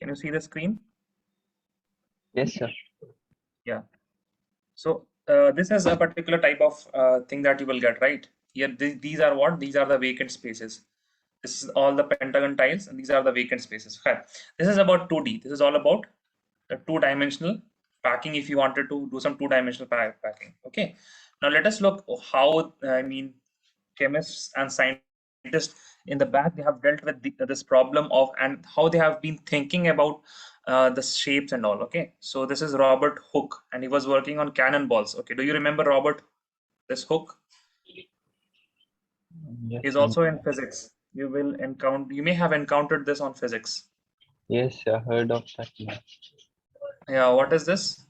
Can you see the screen? Yes, sir. Yeah. So this is a particular type of thing that you will get, right? Here, these are what? These are the vacant spaces. This is all the pentagon tiles, and these are the vacant spaces. Okay. This is about 2D. This is all about the two-dimensional packing. If you wanted to do some two-dimensional packing, okay. Now let us look how chemists and scientists in the back, they have dealt with this problem of, and how they have been thinking about the shapes and all. Okay, so this is Robert Hooke, and he was working on cannonballs. Okay, do you remember Robert this Hooke? Yes, He's sir. also in physics. You may have encountered this on physics. Yes, sir. Heard of that now. Yeah, what is this?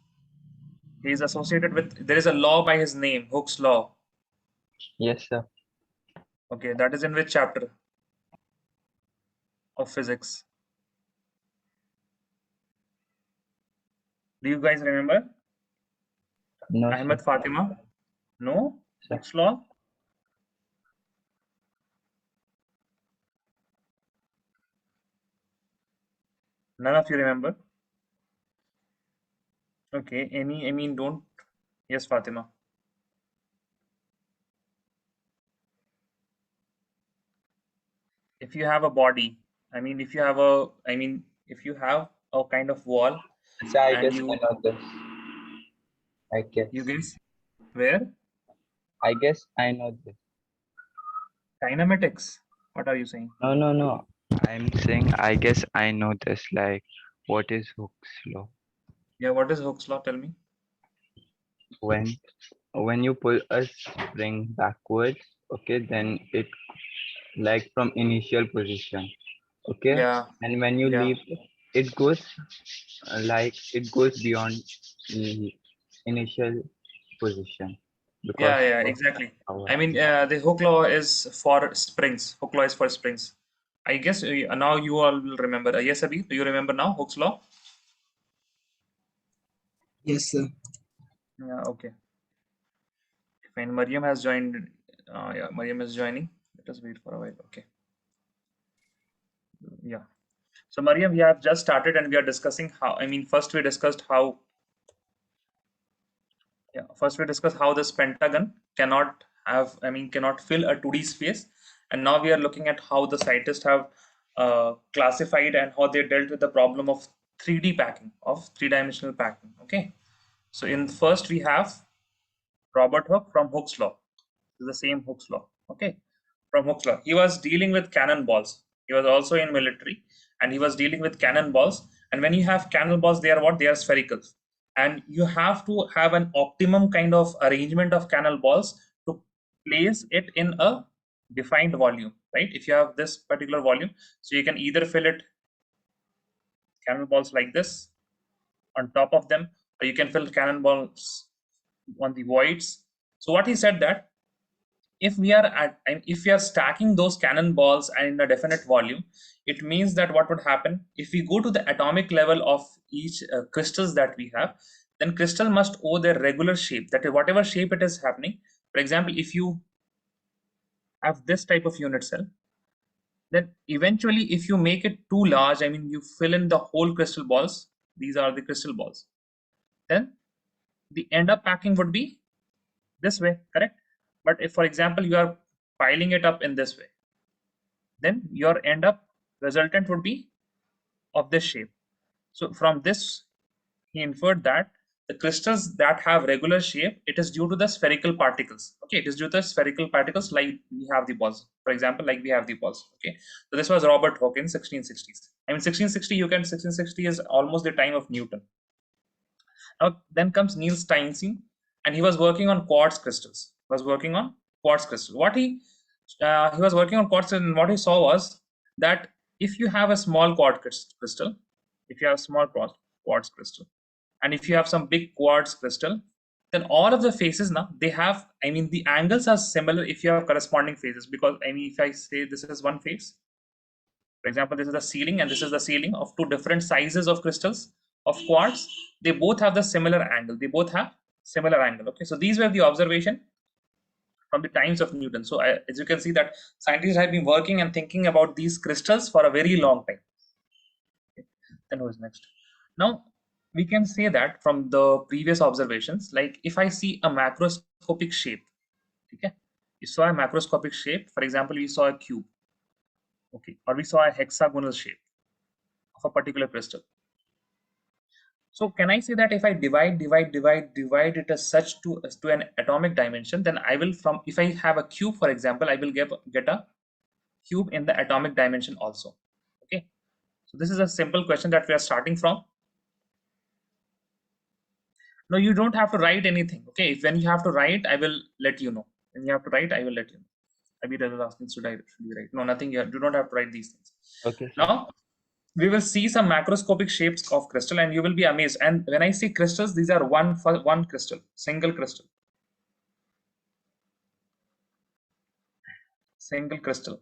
He's associated with, there is a law by his name, Hooke's law. Yes, sir. Okay, that is in which chapter of physics? Do you guys remember? No, Ahmed sir. Fatima? No? Sir. Hooke's law? None of you remember? Okay, don't. Yes, Fatima. If you have a body, if you have a kind of wall Sir, I and guess I know this. I guess. you guess where? I guess I know this. Kinematics. What are you saying? No, no, no. I'm saying I guess I know this. Like, what is Hooke's law? Yeah, what is Hooke's law? Tell me. When you pull a spring backwards, okay, then it like from initial position, okay, Yeah, and when you yeah, leave, it goes like it goes beyond initial position because yeah, of exactly. our The Hooke law is for springs. Hooke law is for springs. I guess now you all will remember. Yes, Abhi, do you remember now Hooke's law? Yes, sir. Yeah, okay. Fine. Mariam has joined. Yeah, Mariam is joining. Let us wait for a while. Okay. Yeah. So Mariam, we have just started and we are discussing how, first we discussed how, this pentagon cannot fill a 2D space. And now we are looking at how the scientists have classified and how they dealt with the problem of 3D packing, of three-dimensional packing. Okay. So in first we have Robert Hooke from Hooke's law. It's the same Hooke's law. Okay. From Hooke's law. He was dealing with cannonballs. He was also in military and he was dealing with cannonballs. And when you have cannonballs, they are what? They are spherical. And you have to have an optimum kind of arrangement of cannonballs to place it in a defined volume, right? If you have this particular volume, so you can either fill it cannonballs like this on top of them, or you can fill cannonballs on the voids. So what he said that if we are stacking those cannonballs and in a definite volume, it means that what would happen if we go to the atomic level of each crystals that we have, then crystal must owe their regular shape, that is whatever shape it is happening. For example, if you have this type of unit cell, then eventually if you make it too large, you fill in the whole crystal balls, these are the crystal balls, then the end up packing would be this way, correct? But if, for example, you are piling it up in this way, then your end up resultant would be of this shape. So from this, he inferred that the crystals that have regular shape, it is due to the spherical particles. Okay, it is due to the spherical particles like we have the balls. For example, like we have the balls. Okay, so this was Robert Hooke in 1660s. 1660 is almost the time of Newton. Now then comes Niels Steinsen, and he was working on quartz crystals. What he was working on quartz, and what he saw was that if you have a small quartz crystal, if you have a small quartz crystal, and if you have some big quartz crystal, then all of the faces now they have, the angles are similar if you have corresponding faces. Because if I say this is one face, for example, this is the ceiling and this is the ceiling of two different sizes of crystals of quartz. They both have the similar angle. Okay, so these were the observation from the times of Newton. So as you can see that scientists have been working and thinking about these crystals for a very long time. Then who is next? Now we can say that from the previous observations, like if I see a macroscopic shape, okay, you saw a macroscopic shape. For example, we saw a cube, okay, or we saw a hexagonal shape of a particular crystal. So can I say that if I divide it as such to an atomic dimension, then I will, from if I have a cube, for example, I will get a cube in the atomic dimension also. Okay, so this is a simple question that we are starting from. No, you don't have to write anything. Okay, if when you have to write, I will let you know. When you have to write, I will let you know. Abhi was asking, should we write? No, nothing. You do not have to write these things. Okay, sir. Now we will see some macroscopic shapes of crystal, and you will be amazed. And when I see crystals, these are one crystal, single crystal, single crystal.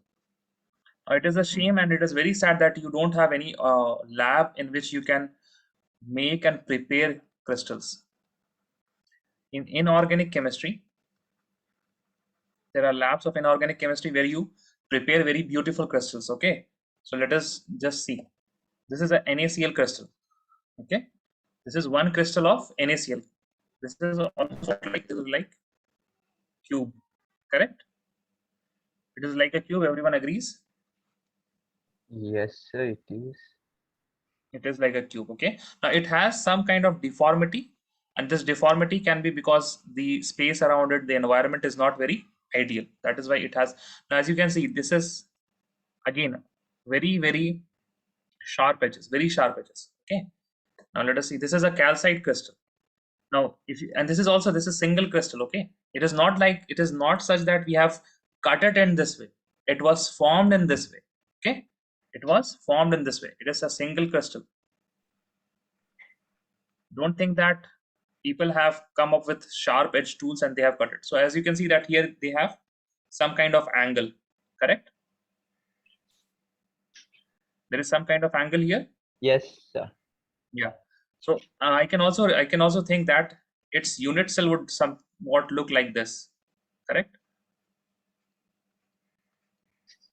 It is a shame and it is very sad that you don't have any lab in which you can make and prepare crystals. In inorganic chemistry, there are labs of inorganic chemistry where you prepare very beautiful crystals. Okay, so let us just see. This is a NaCl crystal. Okay, this is one crystal of NaCl. This is also like cube, correct? It is like a cube. Everyone agrees. Yes, sir, it is. It is like a cube. Okay, now it has some kind of deformity, and this deformity can be because the space around it, the environment is not very ideal. That is why it has. Now as you can see, this is again very sharp edges, very sharp edges. Okay, now let us see. This is a calcite crystal. Now if you, and this is also, this is single crystal. Okay, it is not like, it is not such that we have cut it in this way. It was formed in this way. Okay, it was formed in this way. It is a single crystal. Don't think that people have come up with sharp edge tools and they have cut it. So as you can see that here they have some kind of angle, correct? There is some kind of angle here. Yes, sir. Yeah. So I can also think that its unit cell would somewhat look like this, correct?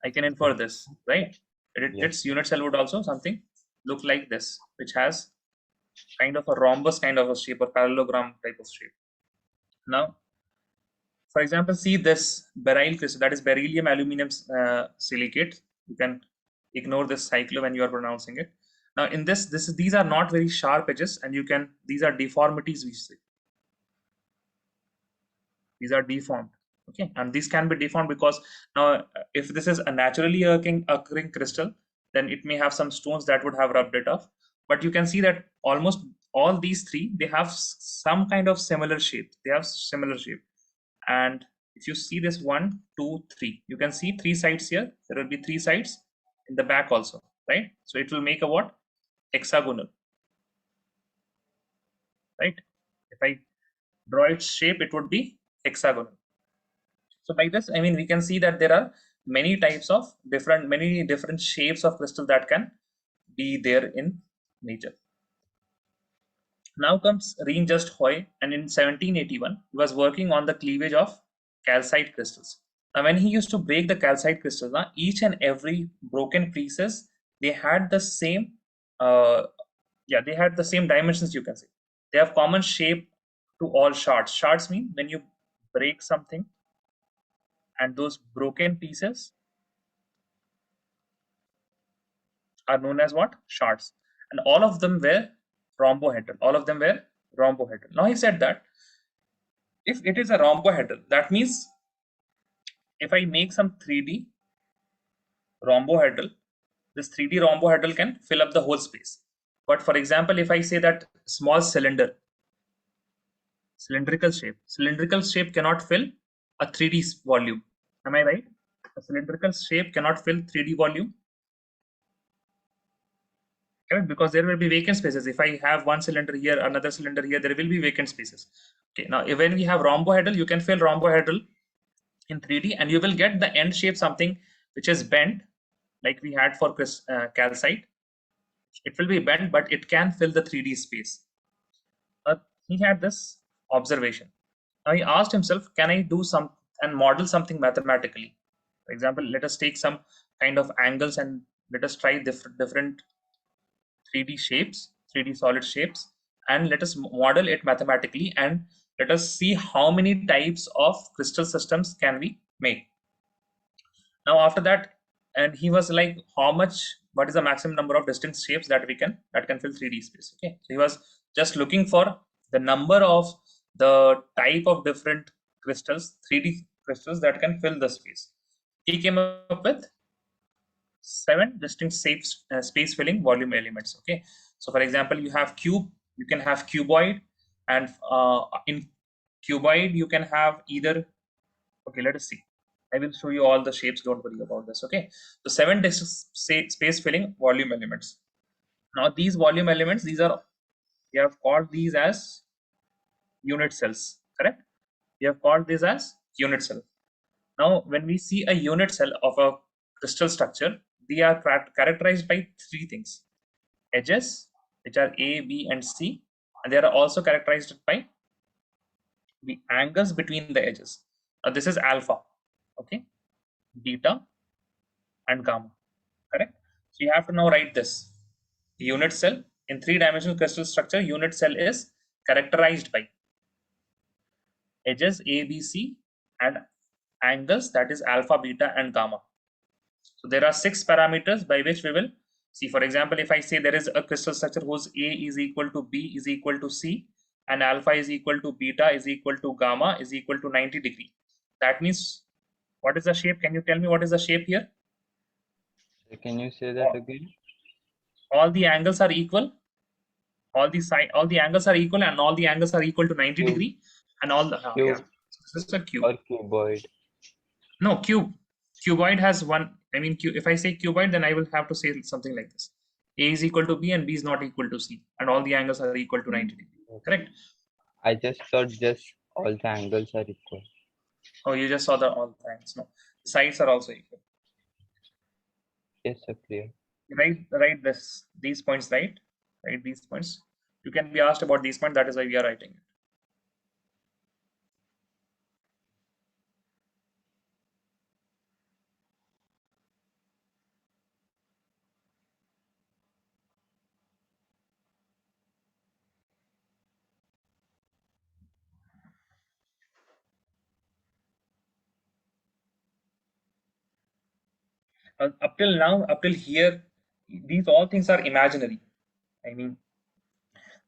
I can infer this, right? Its unit cell would also something look like this, which has kind of a rhombus kind of a shape or parallelogram type of shape. Now, for example, see this beryl crystal, that is beryllium aluminum silicate. You can ignore this cyclo when you are pronouncing it. Now, in these are not very sharp edges, and these are deformities we say. These are deformed. Okay, and these can be deformed because now, if this is a naturally occurring crystal, then it may have some stones that would have rubbed it off. But you can see that almost all these three, they have some kind of similar shape. They have similar shape. And if you see this 1, 2, 3, you can see 3 sides here. There will be 3 sides in the back also, right? So it will make a what? Hexagonal, right? If I draw its shape, it would be hexagonal. So by this, I mean, we can see that there are many types of many different shapes of crystal that can be there in nature. Now comes Reinjust Hoy, and in 1781, he was working on the cleavage of calcite crystals. Now, when he used to break the calcite crystals, each and every broken pieces, they had the same, they had the same dimensions. You can say they have common shape to all shards. Shards mean when you break something, and those broken pieces are known as what? Shards. And all of them were rhombohedral. All of them were rhombohedral. Now he said that if it is a rhombohedral, that means if I make some 3D rhombohedral, this 3D rhombohedral can fill up the whole space. But for example, if I say that small cylinder, cylindrical shape cannot fill a 3D volume. Am I right? A cylindrical shape cannot fill 3D volume. Correct? Because there will be vacant spaces. If I have one cylinder here, another cylinder here, there will be vacant spaces. Okay. Now, when we have rhombohedral, you can fill rhombohedral in 3D, and you will get the end shape something which is bent, like we had for calcite. It will be bent, but it can fill the 3D space. He had this observation. Now he asked himself, can I do some and model something mathematically? For example, let us take some kind of angles and let us try different 3D shapes, 3D solid shapes, and let us model it mathematically, and let us see how many types of crystal systems can we make. Now after that, and he was like, how much, what is the maximum number of distinct shapes that we can, that can fill 3D space? Okay, so he was just looking for the number of the type of different crystals, 3D crystals that can fill the space. He came up with 7 distinct space filling volume elements. Okay, so for example, you have cube, you can have cuboid, and in cuboid you can have either, okay, let us see, I will show you all the shapes, don't worry about this. Okay, so 7 space filling volume elements. Now these volume elements, these are, we have called these as unit cells, correct? We have called this as unit cell. Now, when we see a unit cell of a crystal structure, they are characterized by 3 things: edges, which are A, B, and C, and they are also characterized by the angles between the edges. Now, this is alpha, okay, beta, and gamma, correct? So you have to now write this. The unit cell in 3-dimensional crystal structure, unit cell is characterized by edges A, B, C, and angles, that is alpha, beta, and gamma. So there are 6 parameters by which we will see. For example, if I say there is a crystal structure whose A is equal to B is equal to C, and alpha is equal to beta is equal to gamma is equal to 90 degree. That means, what is the shape? Can you tell me what is the shape here? Can you say that again? All the angles are equal. All the angles are equal, and all the angles are equal to 90 Cube. degree, and all the yeah. Cube So this is a cube. or cuboid? No, cube. Cuboid has one. I mean, if I say cuboid, then I will have to say something like this: A is equal to B and B is not equal to C, and all the angles are equal to 90 degree. Correct? I just thought just all the angles are equal. Oh, you just saw the all the angles. No, the sides are also equal. Yes, sir, clear. Write these points. Write these points. You can be asked about these points. That is why we are writing it. Up till now, up till here, these all things are imaginary. I mean,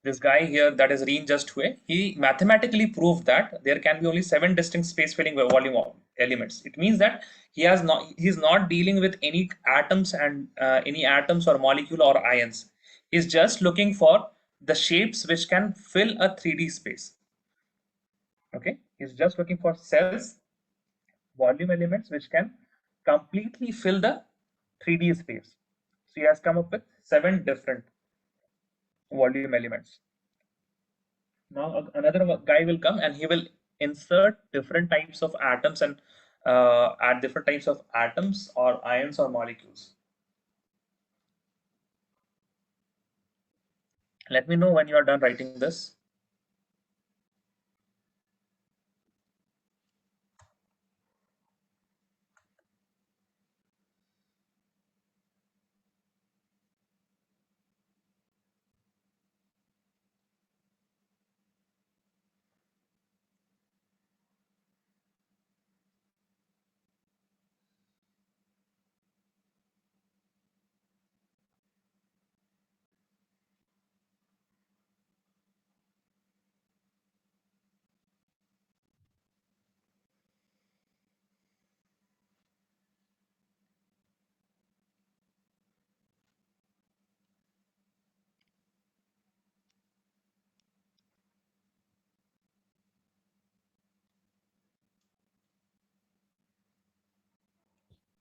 this guy here, that is Reen Just Hui, he mathematically proved that there can be only 7 distinct space filling volume elements. It means that he's not dealing with any atoms and any atoms or molecule or ions. He's just looking for the shapes which can fill a 3D space. Okay, he's just looking for cells, volume elements which can completely fill the 3D space. So he has come up with 7 different volume elements. Now another guy will come and he will insert different types of atoms and add different types of atoms or ions or molecules. Let me know when you are done writing this.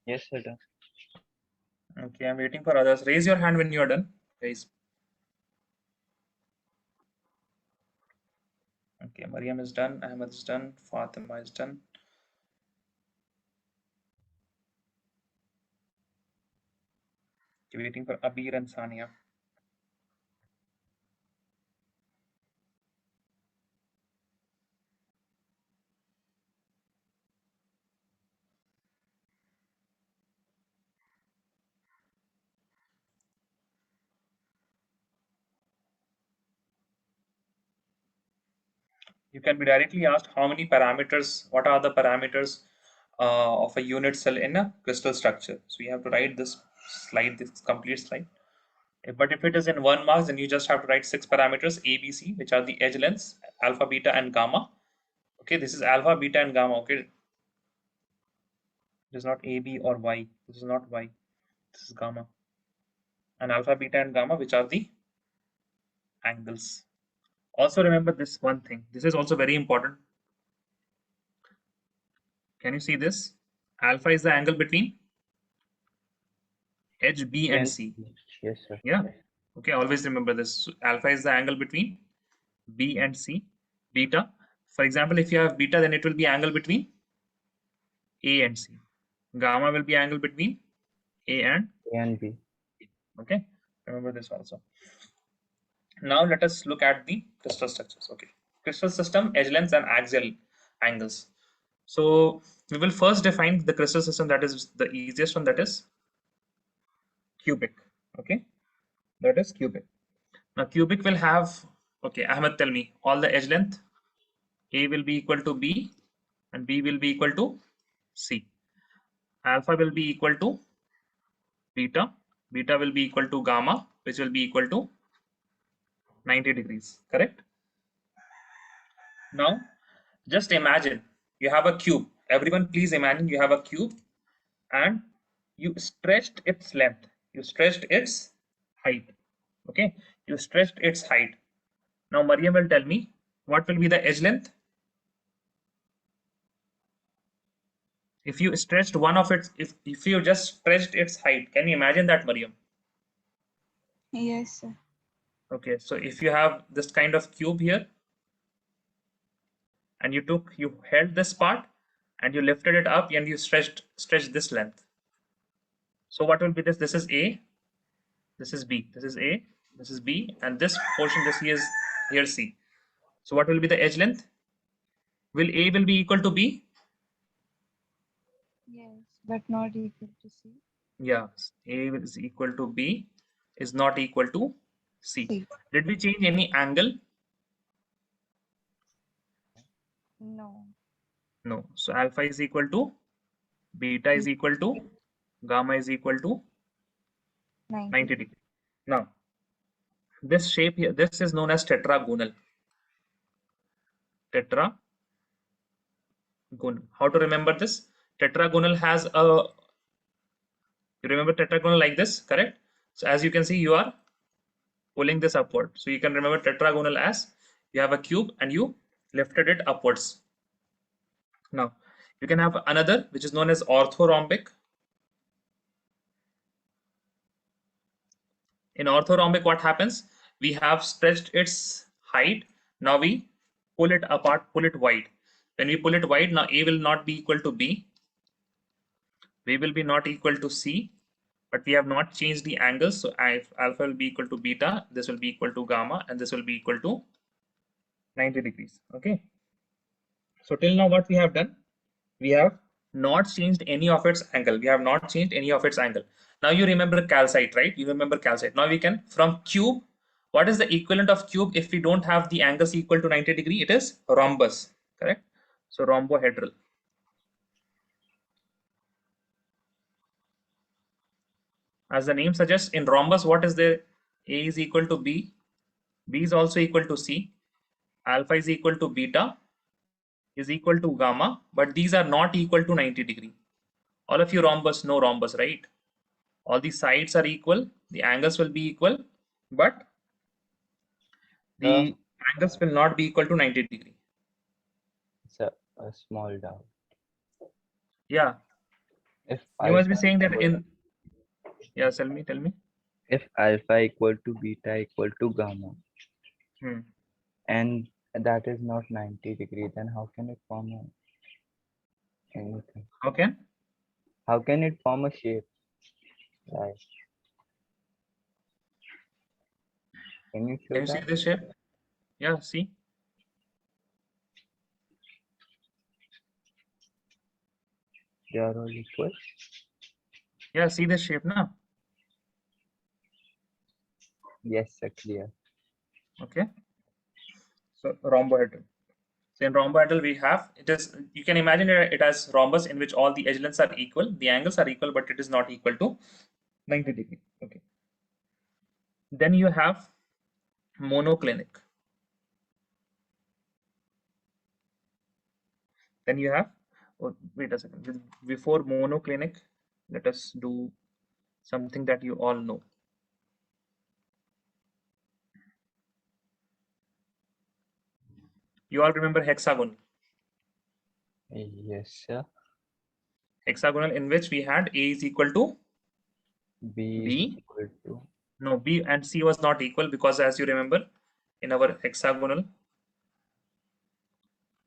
Yes, sir. Done. Okay, I'm waiting for others. Raise your hand when you are done, guys. Okay, Mariam is done, Ahmed is done, Fatima is done. Okay, waiting for Abir and Sania. You can be directly asked how many parameters, what are the parameters of a unit cell in a crystal structure. So you have to write this slide, this complete slide. But if it is in 1 marks, then you just have to write 6 parameters A, B, C, which are the edge lengths, alpha, beta, and gamma. Okay, this is alpha, beta, and gamma. Okay, it is not A, B, or Y. This is not Y. This is gamma. And alpha, beta, and gamma, which are the angles. Also remember this one thing. This is also very important. Can you see this? Alpha is the angle between edge B and Can, C. yes, sir. Yeah. Okay, always remember this. So alpha is the angle between B and C. Beta, for example, if you have beta, then it will be angle between A and C. Gamma will be angle between A and A and B. okay. Remember this also. Now let us look at the crystal structures. Okay, crystal system, edge lengths, and axial angles. So we will first define the crystal system. That is the easiest one. That is cubic. Okay, that is cubic. Now cubic will have, okay, Ahmed, tell me all the edge length. A will be equal to B and B will be equal to C. Alpha will be equal to beta. Beta will be equal to gamma, which will be equal to 90 degrees. Correct? Now, just imagine you have a cube. Everyone, please imagine you have a cube and you stretched its length. You stretched its height. Okay? You stretched its height. Now, Mariam will tell me what will be the edge length. If you stretched one of its, if you just stretched its height, can you imagine that, Mariam? Yes, sir. Okay, so if you have this kind of cube here, and you held this part, and you lifted it up, and you stretched this length. So what will be this? This is A, this is B, this is A, this is B, and this portion, this here is here C. So what will be the edge length? Will A will be equal to B? Yes, but not equal to C. Yeah, A is equal to B is not equal to C. C. Did we change any angle? No. No. So alpha is equal to beta is equal to gamma is equal to 90 degrees. Now, this shape here, this is known as tetragonal. Tetragonal. How to remember this? Tetragonal has a, you remember tetragonal like this, correct? So as you can see, you are pulling this upward. So you can remember tetragonal as you have a cube and you lifted it upwards. Now, you can have another which is known as orthorhombic. In orthorhombic, what happens? We have stretched its height. Now we pull it apart, pull it wide. When we pull it wide, now A will not be equal to B. B will be not equal to C, but we have not changed the angles. So alpha will be equal to beta, this will be equal to gamma, and this will be equal to 90 degrees. Okay. So till now, what we have done? We have not changed any of its angle. We have not changed any of its angle. Now you remember calcite, right? You remember calcite. Now we can, from cube, what is the equivalent of cube if we don't have the angles equal to 90 degree? It is rhombus, correct? So rhombohedral. As the name suggests, in rhombus, what is there? A is equal to B, B is also equal to C, alpha is equal to beta, is equal to gamma, but these are not equal to 90 degree. All of you rhombus know rhombus, right? All the sides are equal, the angles will be equal, but the angles will not be equal to 90 degree. It's a small doubt. Yeah, If you must be alpha saying that equal, in, yeah, tell me. if alpha equal to beta equal to gamma, and that is not 90 degree, then how can it form anything? Okay. How can it form a shape? Right. Can you show Can you see that? this shape? Yeah, see. They are all equal. Yeah, see this shape now. Yes, sir, clear. Okay. So rhombohedral. So in rhombohedral we have, it is, you can imagine it as rhombus in which all the edge lengths are equal, the angles are equal, but it is not equal to 90 degree. Okay. Then you have monoclinic. Then you have, oh, wait a second, before monoclinic, let us do something that you all know. You all remember hexagonal. Yes, sir. Hexagonal in which we had A is equal to B is B. equal to, No, B and C was not equal because as you remember in our hexagonal,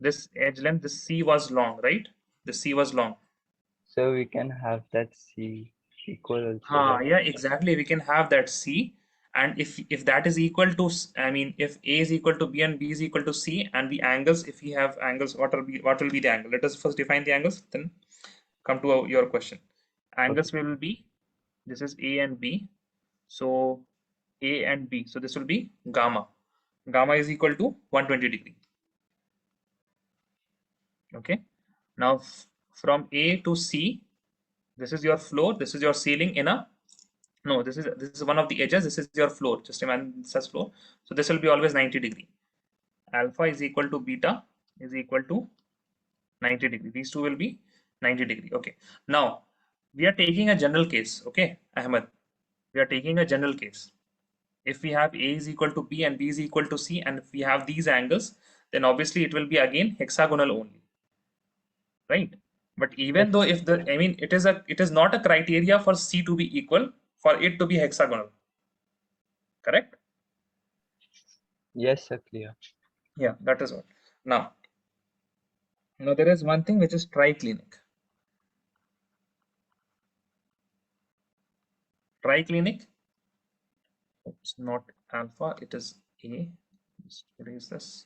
this edge length, this C was long, right? The C was long. so we can have that C equal also, right? Yeah, exactly. We can have that C, and if that is equal to, I mean, if A is equal to B and B is equal to C, and the angles, if we have angles, what will be the angle? Let us first define the angles, then come to your question. Okay. Angles will be, this is A and B, so A and B, so this will be gamma. Gamma is equal to 120 degree. Okay. Now from A to C, this is your floor, this is your ceiling in a, no, this is one of the edges, this is your floor, just imagine this as floor. So this will be always 90 degree. Alpha is equal to beta is equal to 90 degree. These two will be 90 degree. Okay. Now we are taking a general case. Okay, Ahmed, we are taking a general case. If we have A is equal to B and B is equal to C, and if we have these angles, then obviously it will be again hexagonal only, right? But even though if the, I mean, it is not a criteria for C to be equal for it to be hexagonal, correct? Yes, sir, clear. Yeah, that is what. Now there is one thing which is triclinic. Triclinic, it's not alpha, it is A. Just erase this.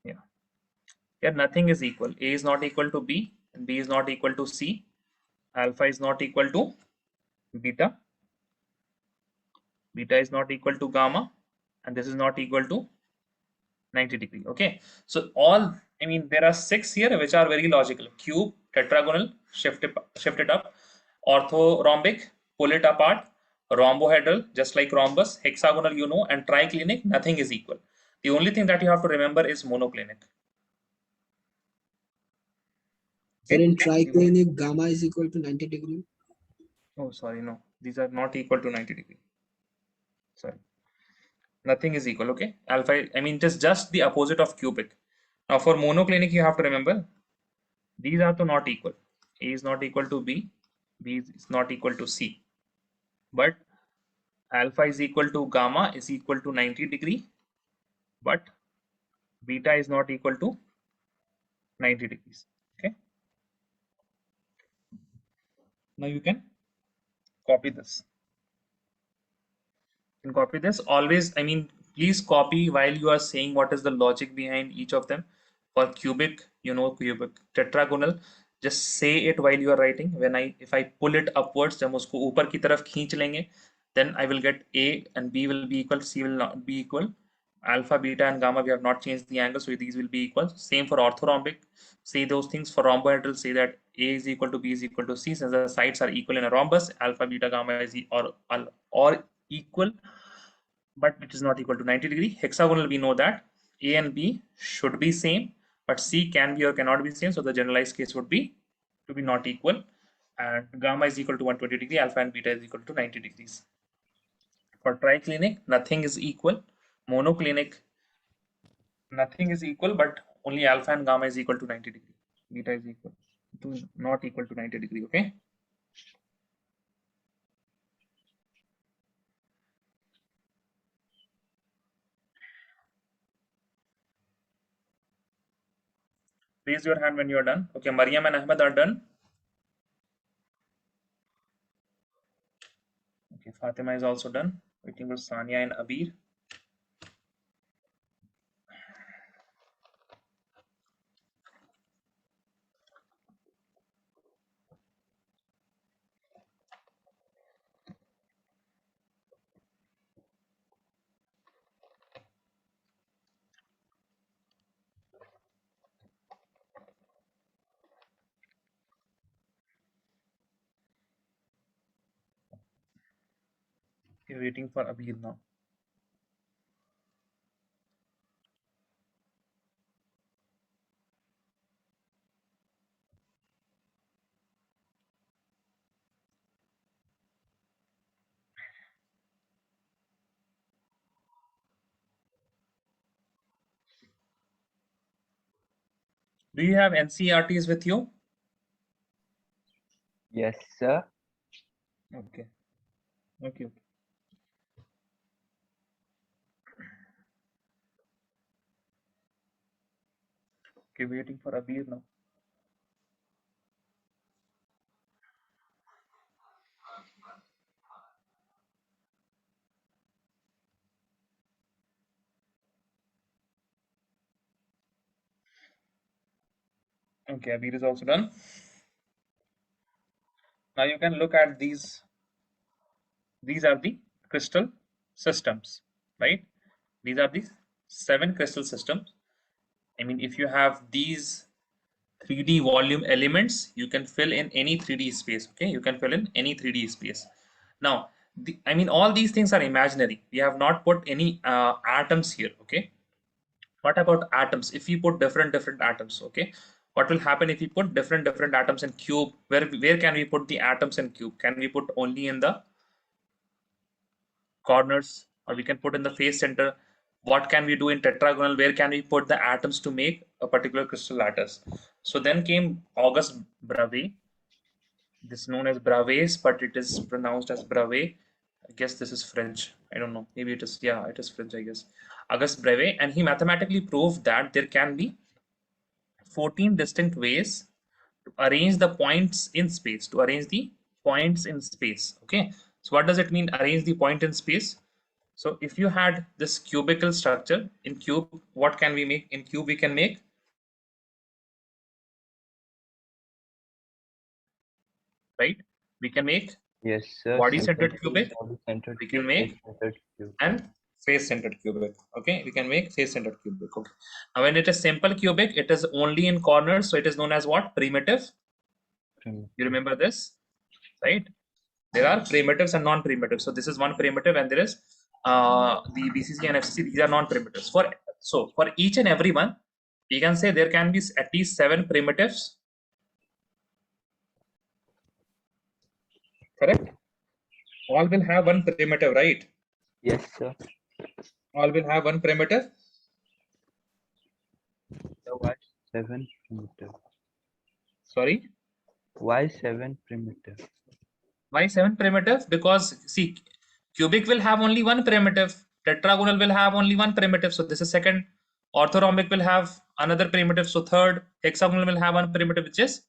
Yeah. Here nothing is equal. A is not equal to B, and B is not equal to C. Alpha is not equal to beta. Beta is not equal to gamma, and this is not equal to 90 degree. Okay. So all, I mean, there are 6 here which are very logical. Cube, tetragonal, shift it up, orthorhombic, pull it apart, rhombohedral, just like rhombus, hexagonal, you know, and triclinic, nothing is equal. The only thing that you have to remember is monoclinic. Sir, Okay. in triclinic, gamma is equal to 90 degree. Oh, sorry, no, these are not equal to 90 degree. Sorry, nothing is equal. Okay, alpha, I mean, it is just the opposite of cubic. Now for monoclinic, you have to remember these are to not equal. A is not equal to B, B is not equal to C, but alpha is equal to gamma is equal to 90 degree, but beta is not equal to 90 degrees. Okay, now you can copy this. You can copy this always. I mean, please copy while you are saying what is the logic behind each of them. For cubic, you know, cubic, tetragonal, just say it while you are writing. When I, if I pull it upwards, जब हम उसको ऊपर की तरफ खींच लेंगे, then I will get A and B will be equal, C will not be equal. Alpha, beta, and gamma, we have not changed the angle, so these will be equal. Same for orthorhombic. Say those things. For rhombohedral, say that A is equal to B is equal to C. Since the sides are equal in a rhombus, alpha, beta, gamma is or equal, but it is not equal to 90 degree. Hexagonal, we know that A and B should be same, but C can be or cannot be same. So the generalized case would be to be not equal, and gamma is equal to 120 degree, alpha and beta is equal to 90 degrees. For triclinic, nothing is equal. Monoclinic, nothing is equal, but only alpha and gamma is equal to 90 degree. Beta is equal to not equal to 90 degree. Okay. Raise your hand when you are done. Okay, Mariam and Ahmed are done. Okay, Fatima is also done. Waiting for Sania and Abir. Okay, waiting for Abir now. Do you have NCERTs with you? Yes, sir. Okay. Okay. Okay, waiting for Abir now. Okay, Abir is also done. Now you can look at these. These are the crystal systems, right? These are the 7 crystal systems. I mean, if you have these 3D volume elements, you can fill in any 3D space. Okay, you can fill in any 3D space. Now, I mean, all these things are imaginary. We have not put any atoms here. Okay, what about atoms? If we put different atoms, okay, what will happen if we put different atoms in cube? Where can we put the atoms in cube? Can we put only in the corners, or we can put in the face center? What can we do in tetragonal? Where can we put the atoms to make a particular crystal lattice? So then came Auguste Bravais. This is known as Bravais, but it is pronounced as Bravais. I guess this is French. I don't know. Maybe it is. Yeah, it is French, I guess. Auguste Bravais, and he mathematically proved that there can be 14 distinct ways to arrange the points in space. To arrange the points in space. Okay. So what does it mean? Arrange the point in space. So if you had this cubical structure in cube, what can we make? In cube, we can make, right? We can make Yes, sir. body-centered cubic. Body-centered We can make face-centered cube. and face-centered cubic. Okay, we can make face-centered cubic. Okay. Now, when it is simple cubic, it is only in corners, so it is known as what? Primitive. You remember this, right? There are primitives and non-primitives. So this is one primitive, and there is the BCC and FCC. These are non-primitives. For each and every one, we can say there can be at least 7 primitives. Correct? All will have one primitive, right? Yes, sir. All will have one primitive. So why 7 primitive? Sorry. Why 7 primitive? Why 7 primitive? Because see, cubic will have only one primitive. Tetragonal will have only one primitive. So this is second. Orthorhombic will have another primitive. So third. Hexagonal will have one primitive, which is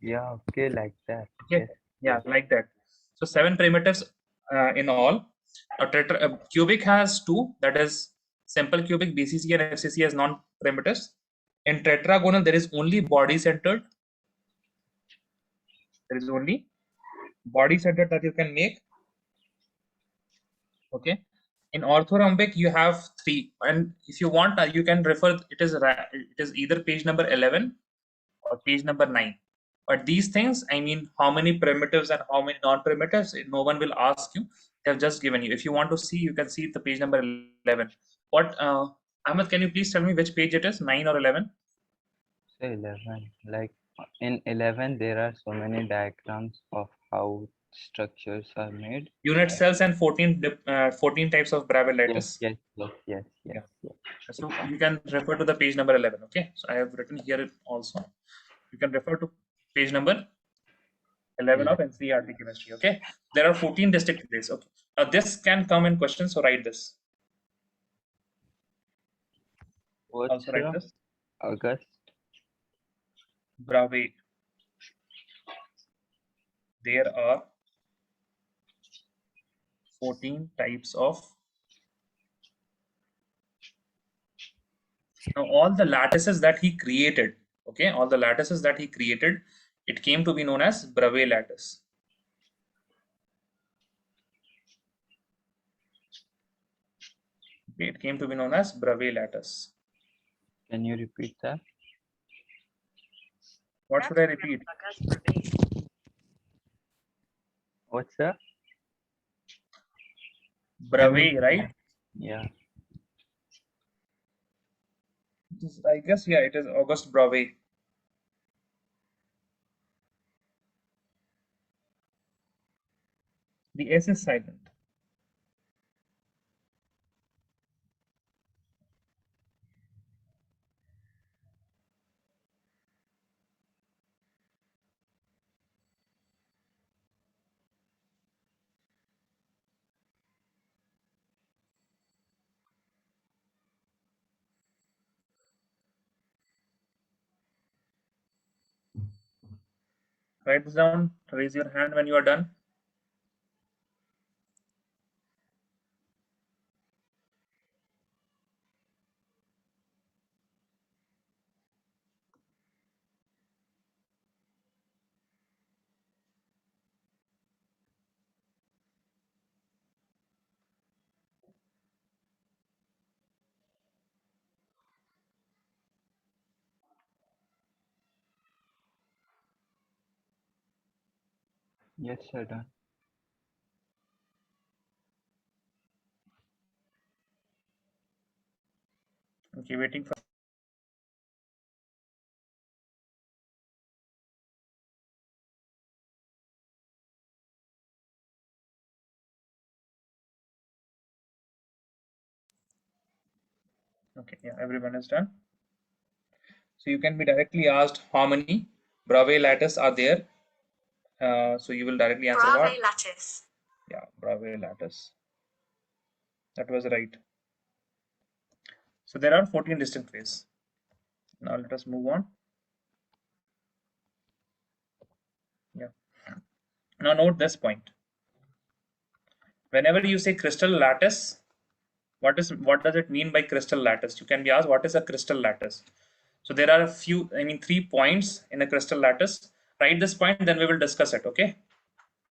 Yeah, okay, like that. okay. Yes. Yeah, like that. So 7 primitives in all. Cubic has 2. That is simple cubic. BCC and FCC has non-primitives. In tetragonal, there is only body-centered. There is only body-centered that you can make. Okay. In orthorhombic, you have 3, and if you want, you can refer. It is either page number 11 or page number 9. But these things, I mean, how many primitives and how many non-primitives, no one will ask you. They have just given you. If you want to see, you can see the page number 11. What, Ahmed, can you please tell me which page it is, 9 or 11? Say 11. Like in 11, there are so many diagrams of how structures are made. Unit cells and 14 types of Bravais lattice. Yes. So you can refer to the page number 11. Okay. So I have written here also. You can refer to page number 11 of NCERT chemistry. Okay. There are 14 distinct ways. Okay. Now this can come in question. So write this. What's Also write this. August? Bravais. There are 14 types of. Now all the lattices that he created, okay, all the lattices that he created, it came to be known as Bravais lattice. Okay, it came to be known as Bravais lattice. Can you repeat that? What should I repeat? What's that? Bravais, right? Yeah. I guess, yeah, it is Auguste Bravais. The S is silent. Write this down. Raise your hand when you are done. Yes, sir. Done. Okay, waiting for. Okay, yeah, everyone is done. So you can be directly asked how many Bravais lattice are there. So you will directly answer what? Bravais lattice. Yeah, Bravais lattice. That was right. So there are 14 distinct ways. Now let us move on. Yeah. Now note this point. Whenever you say crystal lattice, what does it mean by crystal lattice? You can be asked what is a crystal lattice. So there are a few, 3 points in a crystal lattice. Write this point, then we will discuss it. Okay.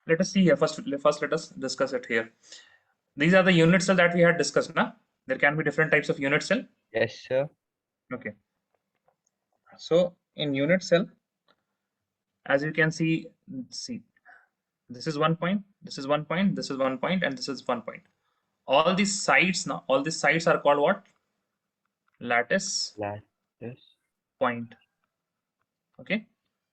Let us see here. First let us discuss it here. These are the unit cell that we had discussed. Now there can be different types of unit cell. Yes, sir. Okay. So in unit cell, as you can see, this is 1 point, this is 1 point, this is 1 point, and this is 1 point. All these sides are called what? Lattice Lattice. point. Okay,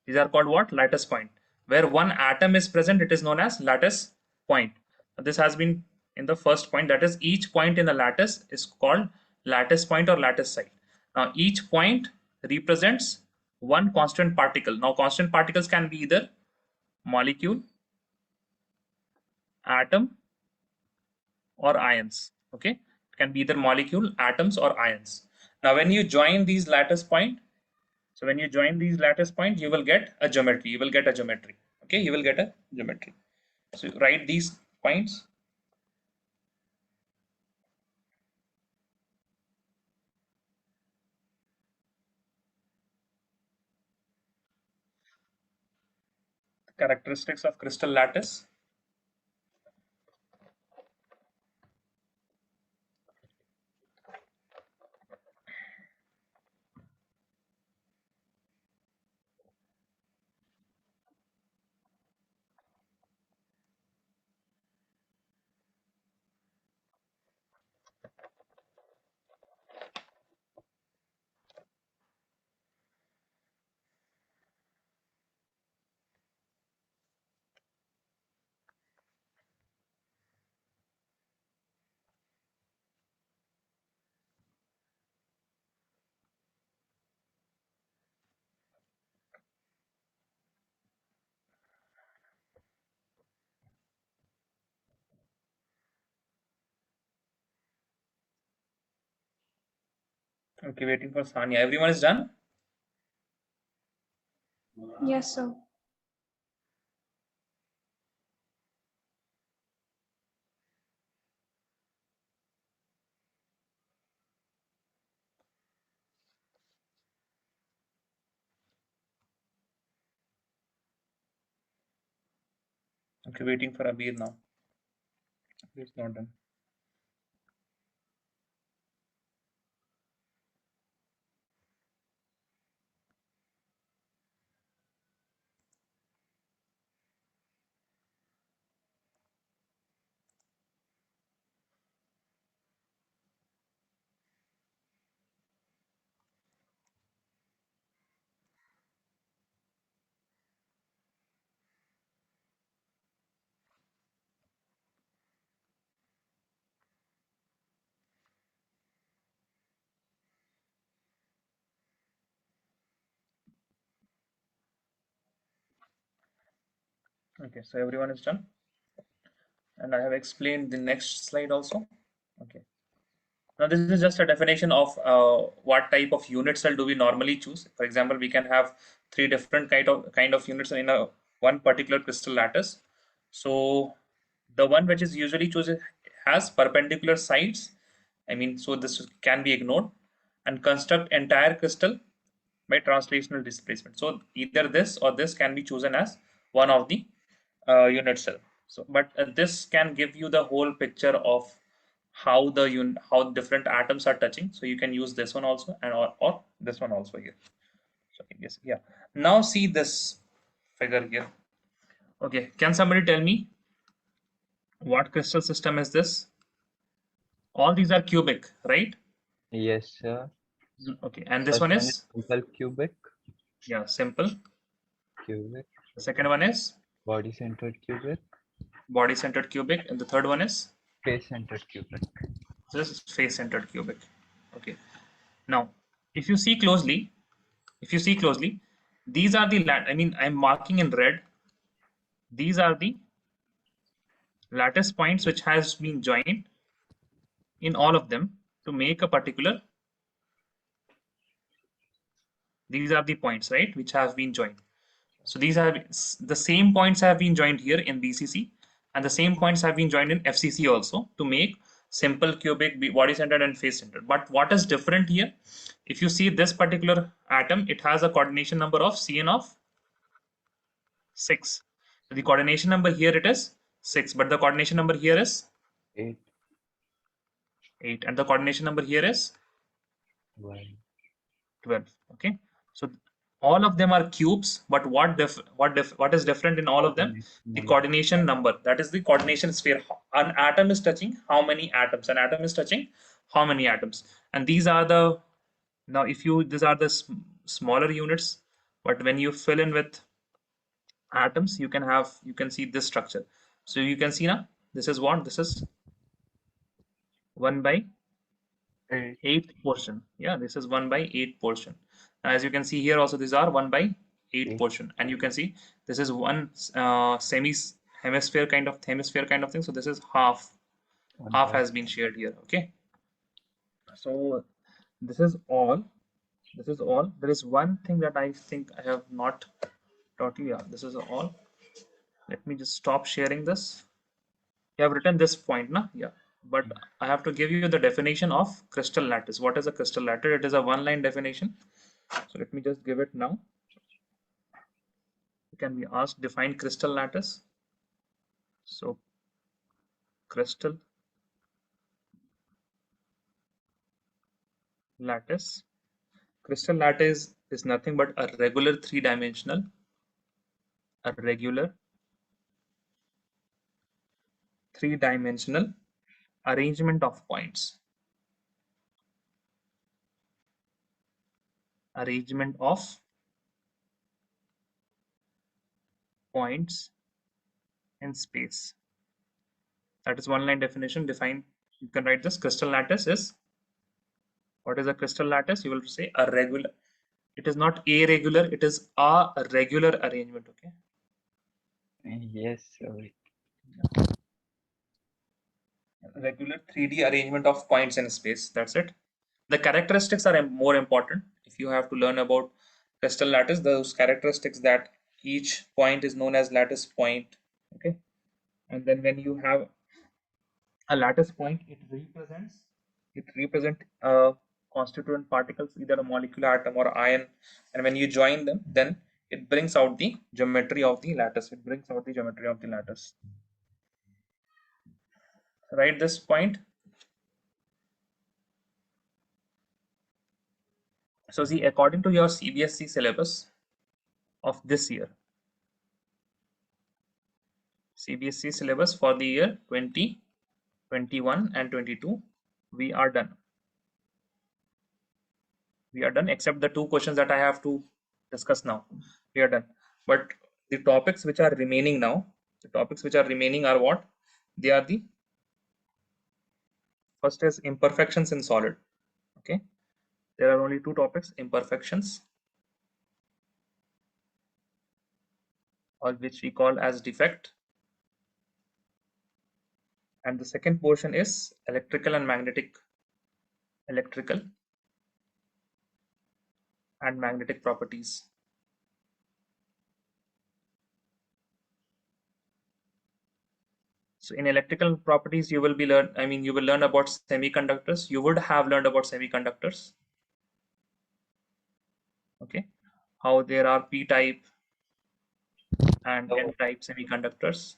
these are called what? Lattice point. Where one atom is present, it is known as lattice point. This has been in the first point, that is each point in the lattice is called lattice point or lattice site. Now each point represents one constant particle. Now constant particles can be either molecule, atom, or ions. Okay, it can be either molecule, atoms, or ions. Now when you join these lattice point, you will get a geometry. Okay, you will get a geometry. So write these points. Characteristics of crystal lattice. Okay, waiting for Sanya. Everyone is done. Yes, sir. Okay, waiting for Abir now. He's not done. Okay, so everyone is done, and I have explained the next slide also. Okay. Now this is just a definition of what type of unit cell do we normally choose. For example, we can have three different kind of units in a one particular crystal lattice. So the one which is usually chosen has perpendicular sides. I mean, so this can be ignored, and construct entire crystal by translational displacement. So either this or this can be chosen as one of the unit cell. So, but this can give you the whole picture of how how different atoms are touching. So you can use this one also, and or this one also here. So yes, yeah. Now see this figure here. Okay, can somebody tell me what crystal system is this? All these are cubic, right? Yes, sir. Okay, and this First one one is is, simple cubic, yeah, simple. cubic, The second one is body-centered cubic, body-centered cubic, and the third one is face-centered cubic. this is face-centered cubic. Okay. Now, if you see closely, these are the I mean, I'm marking in red. These are the lattice points which has been joined in all of them to make a particular. These are the points, right, which have been joined. So these are the same points have been joined here in BCC, and the same points have been joined in FCC also to make simple cubic, body centered and face centered. But what is different here? If you see this particular atom, it has a coordination number of Cn of 6. So the coordination number here it is 6, but the coordination number here is 8, 8, and the coordination number here is 1. 12. Okay, so all of them are cubes, but what is different in all of them? The coordination number, that is the coordination sphere. An atom is touching how many atoms? An atom is touching how many atoms? And these are the, now if you, these are the smaller units, but when you fill in with atoms, you can see this structure. So you can see now, this is what this is, 1 by 8. 8th portion. Yeah, this is 1 by 8 portion. As you can see here also, these are 1 by 8 8. portion, and you can see this is one semi hemisphere kind of thing. So this is half by has been shared here. Okay, so this is all. There is one thing that I think I have not taught you. Yeah, this is all. Let me just stop sharing this. You have written this point, na? Yeah, but I have to give you the definition of crystal lattice. What is a crystal lattice? It is a one-line definition. So let me just give it now. You can be asked, define crystal lattice. So crystal lattice. Crystal lattice is nothing but a regular three-dimensional arrangement of points. Arrangement of points in space. That is one line definition. Define. You can write this. Crystal lattice is, what is a crystal lattice? You will say a regular. It is not a regular. It is a regular arrangement. Okay. Yes, sir. Regular 3D arrangement of points in space. That's it. The characteristics are more important. If you have to learn about crystal lattice, those characteristics, that each point is known as lattice point. Okay, and then when you have a lattice point, it represent constituent particles, either a molecular atom or ion, and when you join them, then it brings out the geometry of the lattice. Write this point. So see, according to your CBSE syllabus of this year, CBSE syllabus for the year 2021 and 22, we are done. Except the two questions that I have to discuss now. We are done. But the topics which are remaining now, are what? They are the, first is imperfections in solid. Okay, there are only two topics: imperfections or which we call as defect. And the second portion is electrical and magnetic properties. So in electrical properties, you will learn about semiconductors. You would have learned about semiconductors. Okay, how there are p-type and n-type semiconductors.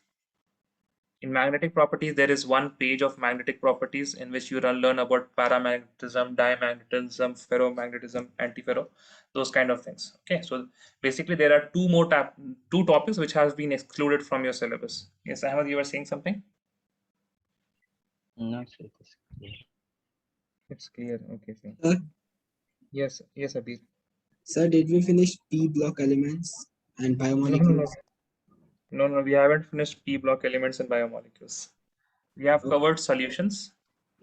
In magnetic properties, there is one page of magnetic properties in which you learn about paramagnetism, diamagnetism, ferromagnetism, antiferro, those kind of things. Okay, so basically there are two topics which has been excluded from your syllabus. Yes, Ahmed, you were saying something? No, sir, it is clear. It's clear. Okay, fine. Sir, Yes, Abir. sir, did we finish P block elements and biomolecules? No, we haven't finished p block elements and biomolecules. We have Oh. covered solutions.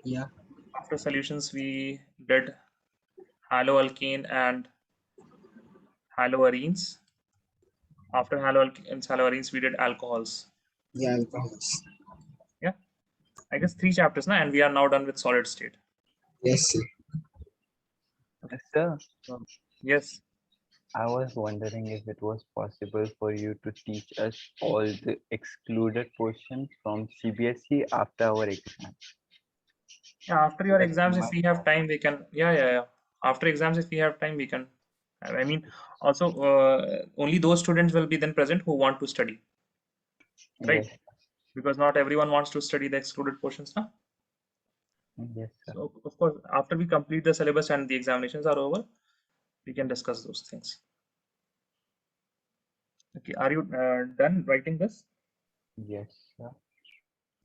Yeah. After solutions, we did haloalkane and haloarenes. After haloarenes, we did alcohols. Yeah, alcohols. Yeah, I guess 3 chapters now, and we are now done with solid state. Yes, sir. Sir, Yes. I was wondering if it was possible for you to teach us all the excluded portion from CBSE after our exam. Yeah, after your Yes, exams, if my we have time, we can. Yeah. After exams, if we have time, we can. I mean, also, only those students will be then present who want to study, right? Yes, Because not everyone wants to study the excluded portions now. yes, sir. So, of course, after we complete the syllabus and the examinations are over, we can discuss those things. Okay, are you done writing this? Yes, sir.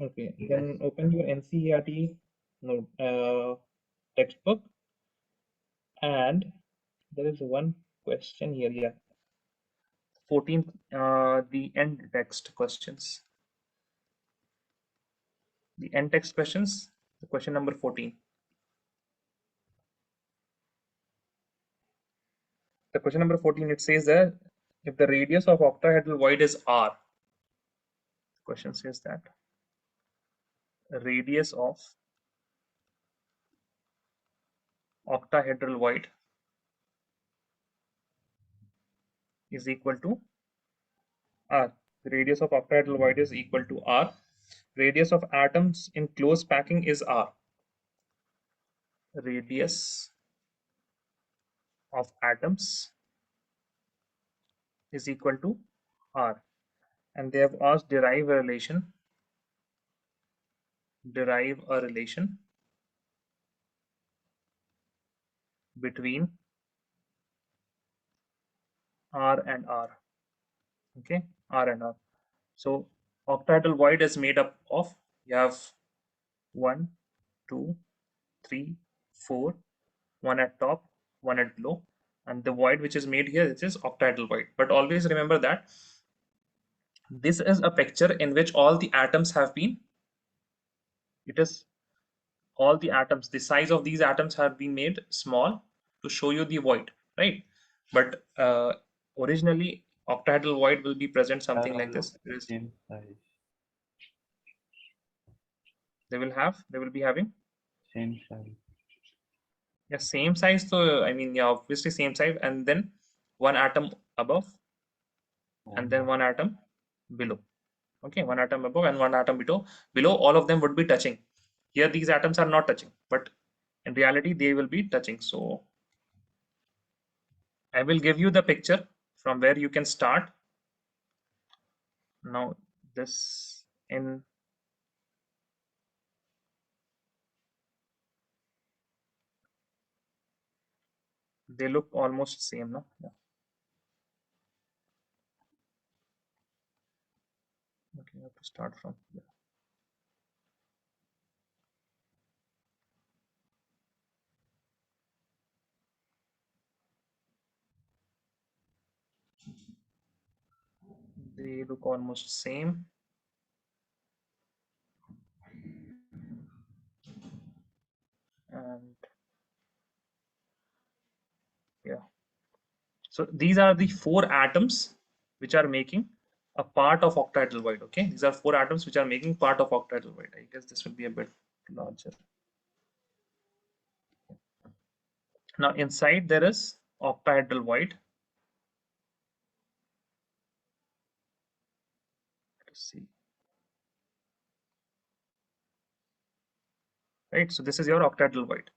Okay, Yes. then open your NCERT textbook, and there is one question here. Yeah, 14th, the end text questions. The end text questions, the question number 14. The question number 14, it says that if the radius of octahedral void is r, the question says that the radius of octahedral void is equal to r. The radius of octahedral void is equal to r. Radius of atoms in close packing is r. Radius of atoms is equal to r. And they have asked derive a relation between r and r. Okay, r and r. So octahedral void is made up of, you have 1, 2, 3, 4, one at top, one at below, and the void which is made here, this is octahedral void. But always remember that this is a picture in which all the atoms have been, it is all the atoms, the size of these atoms have been made small to show you the void, right? But originally octahedral void will be present something like this. Same size. They will be having Same size. yeah, same size. So I mean, yeah, obviously same size, and then one atom above, and then one atom below. Okay, one atom above and one atom below, all of them would be touching. Here these atoms are not touching, but in reality they will be touching. So I will give you the picture from where you can start. Now this in they look almost same, no? Yeah. Okay, I have to start from here. They look almost same. And yeah, so these are the 4 atoms which are making a part of octahedral void. Okay, these are 4 atoms which are making part of octahedral void. I guess this will be a bit larger. Now inside there is octahedral void. Let us see. Right, so this is your octahedral void.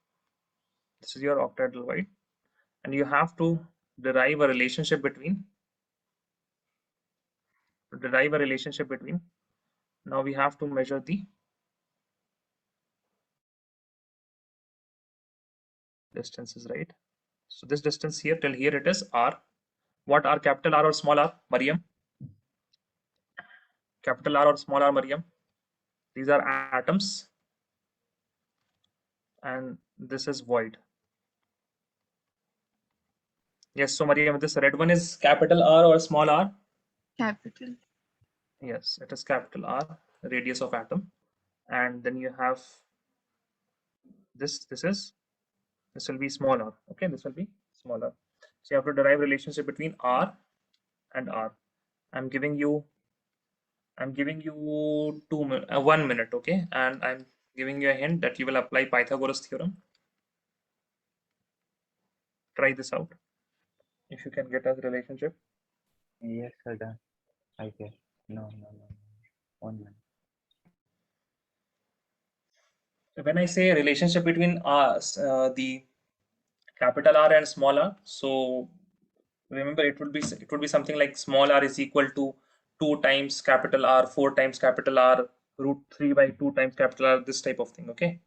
This is your octahedral void, and you have to derive a relationship between. Now we have to measure the distances, right? So this distance here till here it is r. What are capital R or small r, Mariam? Capital R or small r, Mariam? These are atoms, and this is void. Yes, so Mariam, this red one is capital R or small r? Capital. Yes, it is capital R, radius of atom. And then you have this will be smaller. Okay, this will be smaller. So you have to derive relationship between R and R. I'm giving you 1 minute, okay, and I'm giving you a hint that you will apply Pythagoras theorem. Try this out if you can get a relationship. Yes, sir, done. I guess. No. 1 minute. When I say relationship between the capital R and small r, so remember it would be something like small r is equal to 2 times capital R, 4 times capital R, root 3 by 2 times capital R, this type of thing. Okay.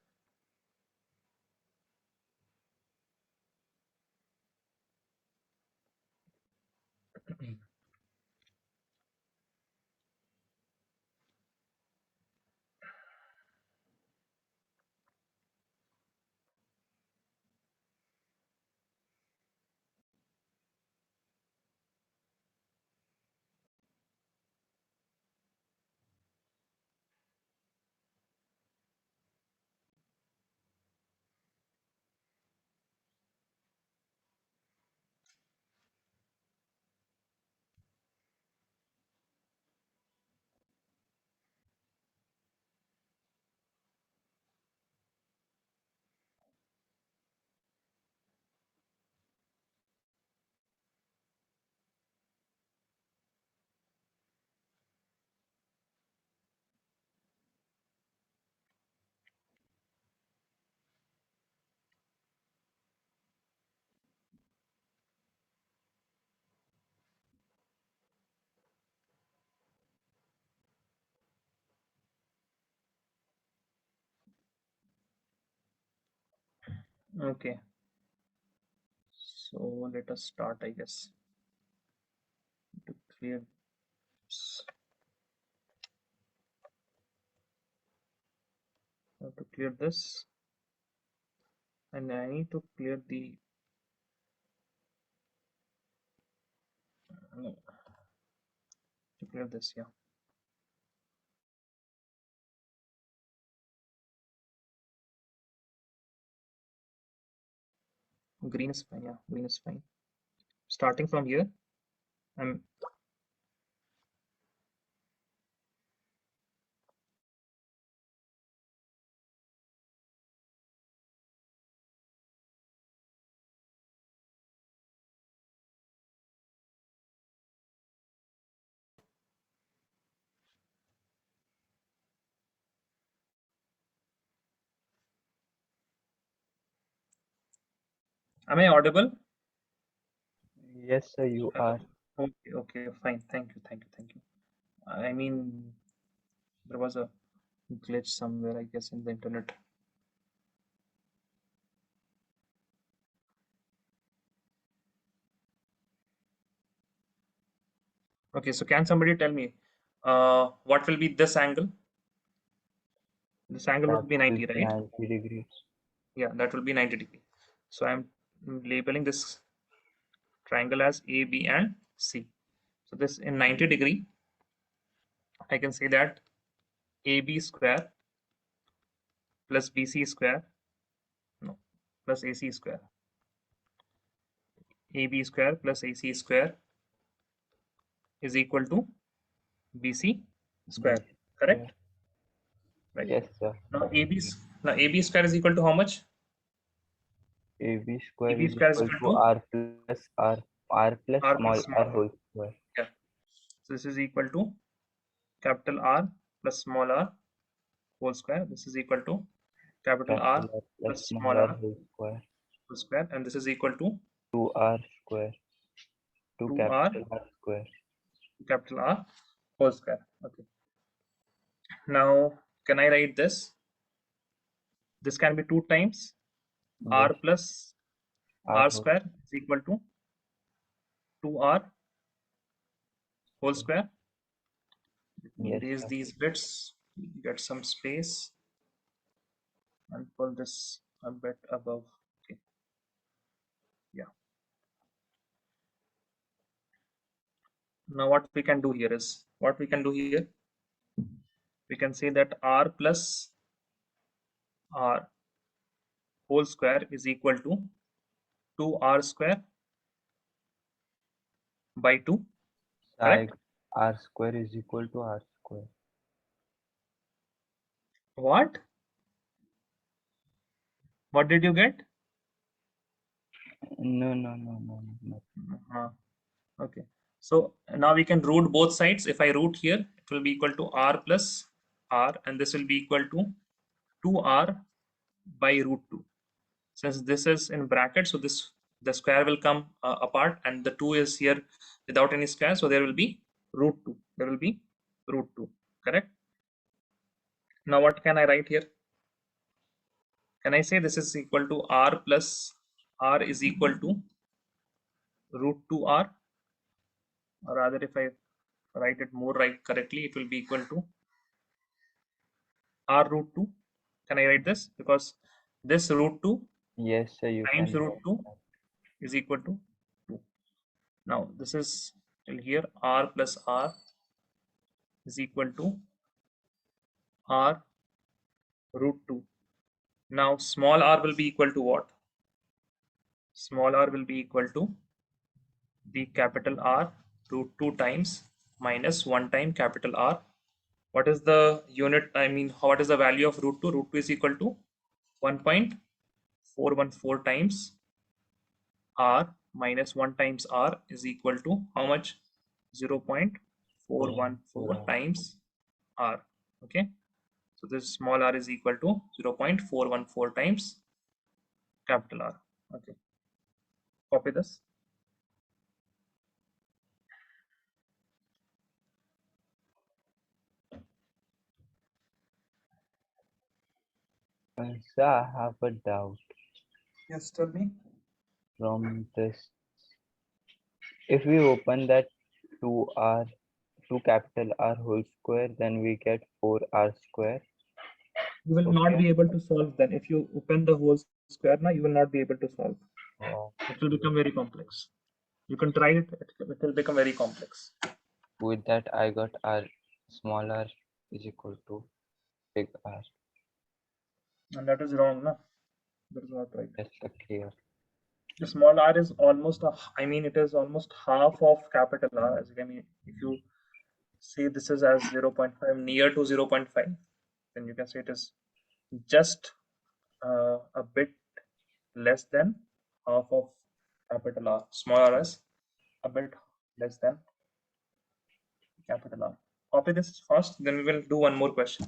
Okay. So let us start, I guess, to clear this, and I need to clear the this. Yeah. Green is fine. Yeah, green is fine. Starting from here, I'm Am I audible? Yes, sir, you are. Okay, fine. Thank you. I mean, there was a glitch somewhere, I guess, in the internet. Okay, so can somebody tell me what will be this angle? This angle That would be will 90, be right? 90 degrees. Yeah, that will be 90 degree. So I'm labeling this triangle as A, B, and C. So this in 90 degree, I can say that AB square plus BC square, no, plus AC square. AB square plus AC square is equal to BC square, correct? Right. Yes, sir. Now AB square is equal to how much? AB square AB is square is equal equal to to R plus R plus R small plus small r r. whole square. Yeah. So this is equal to capital R plus small r whole square. This is equal to capital R Capital R plus plus small small r r whole square. whole square, and this is equal to 2R square. 2 2R capital R square. capital R whole square. Okay. Now, can I write this? This can be 2 times R Yes, plus R R whole. square is equal to 2R whole Square. square. Let me Yes, erase sir. these bits, get some space, and pull this a bit above. Okay. Yeah. Now what we can do here is, we can say that R plus R whole square is equal to 2R square by 2, Side correct? R square is equal to R square. What? What did you get? No. Uh, okay. So now we can root both sides. If I root here, it will be equal to R plus R, and this will be equal to 2R by root 2. Since this is in bracket, so the square will come apart, and the 2 is here without any square, so there will be root 2. There will be root 2, correct? Now what can I write here? Can I say this is equal to R plus R is equal to root 2R? Or rather, if I write it more right correctly, it will be equal to R root 2. Can I write this? Because this root 2 Yes, sir, you times can root write 2 that. is equal to 2. Now this is till here, R plus R is equal to R root 2. Now small r will be equal to what? Small r will be equal to the capital R root 2 times minus 1 time capital R. What is the unit? I mean, what is the value of root 2? Root 2 is equal to 1.414 times R minus 1 times R is equal to how much? 0.414 times R. Okay. So this small r is equal to 0.414 times capital R. Okay. Copy this. Sir, I have a doubt Yes, tell me. from this. If we open that 2R, 2 capital R whole square, then we get 4R square. You will not Okay. be able to solve then. If you open the whole square now, you will not be able to solve. Oh, It will become very complex. You can try it, it will become very complex. with that, I got R small r is equal to big R. And that is wrong, no? That is not right. Yes, sir, clear. The small r is almost, I mean, it is almost half of capital R. As I mean, if you see this is as 0.5, near to 0.5, then you can say it is just a bit less than half of capital R. Small r is a bit less than capital R. Copy this first, then we will do one more question.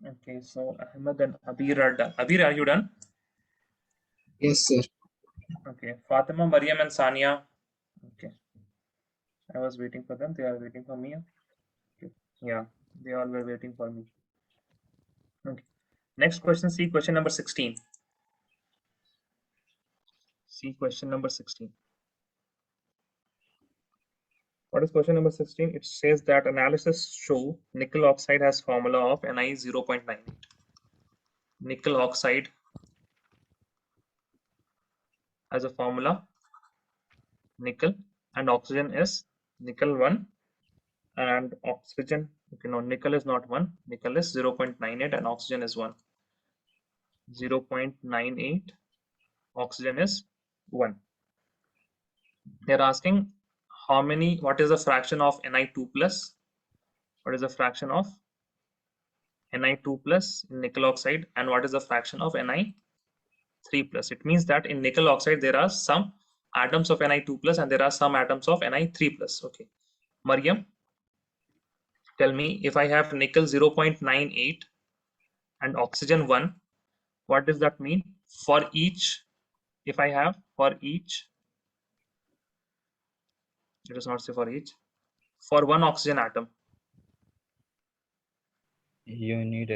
Okay, so Ahmed and Abir are done. Abir, are you done? Yes, sir. Okay, Fatima, Mariam, and Sania. Okay, I was waiting for them. They are waiting for me. Okay. Yeah, they all were waiting for me. Okay. Next question. See question number 16. See question number 16. What is question number 16? It says that analysis show nickel oxide has formula of Ni 0.98. Nickel oxide has a formula nickel, and oxygen is nickel 1 and oxygen, okay, no, nickel is not 1, nickel is 0.98 and oxygen is 1. 0.98, oxygen is 1. They're asking what is the fraction of Ni2 plus? What is the fraction of Ni2 plus in nickel oxide, and what is the fraction of Ni3 plus? It means that in nickel oxide there are some atoms of Ni2 plus and there are some atoms of Ni3 plus. Okay, Mariam, tell me, if I have nickel 0.98 and oxygen 1, what does that mean for each? If I have for each, it does not say for each, for one oxygen atom, You need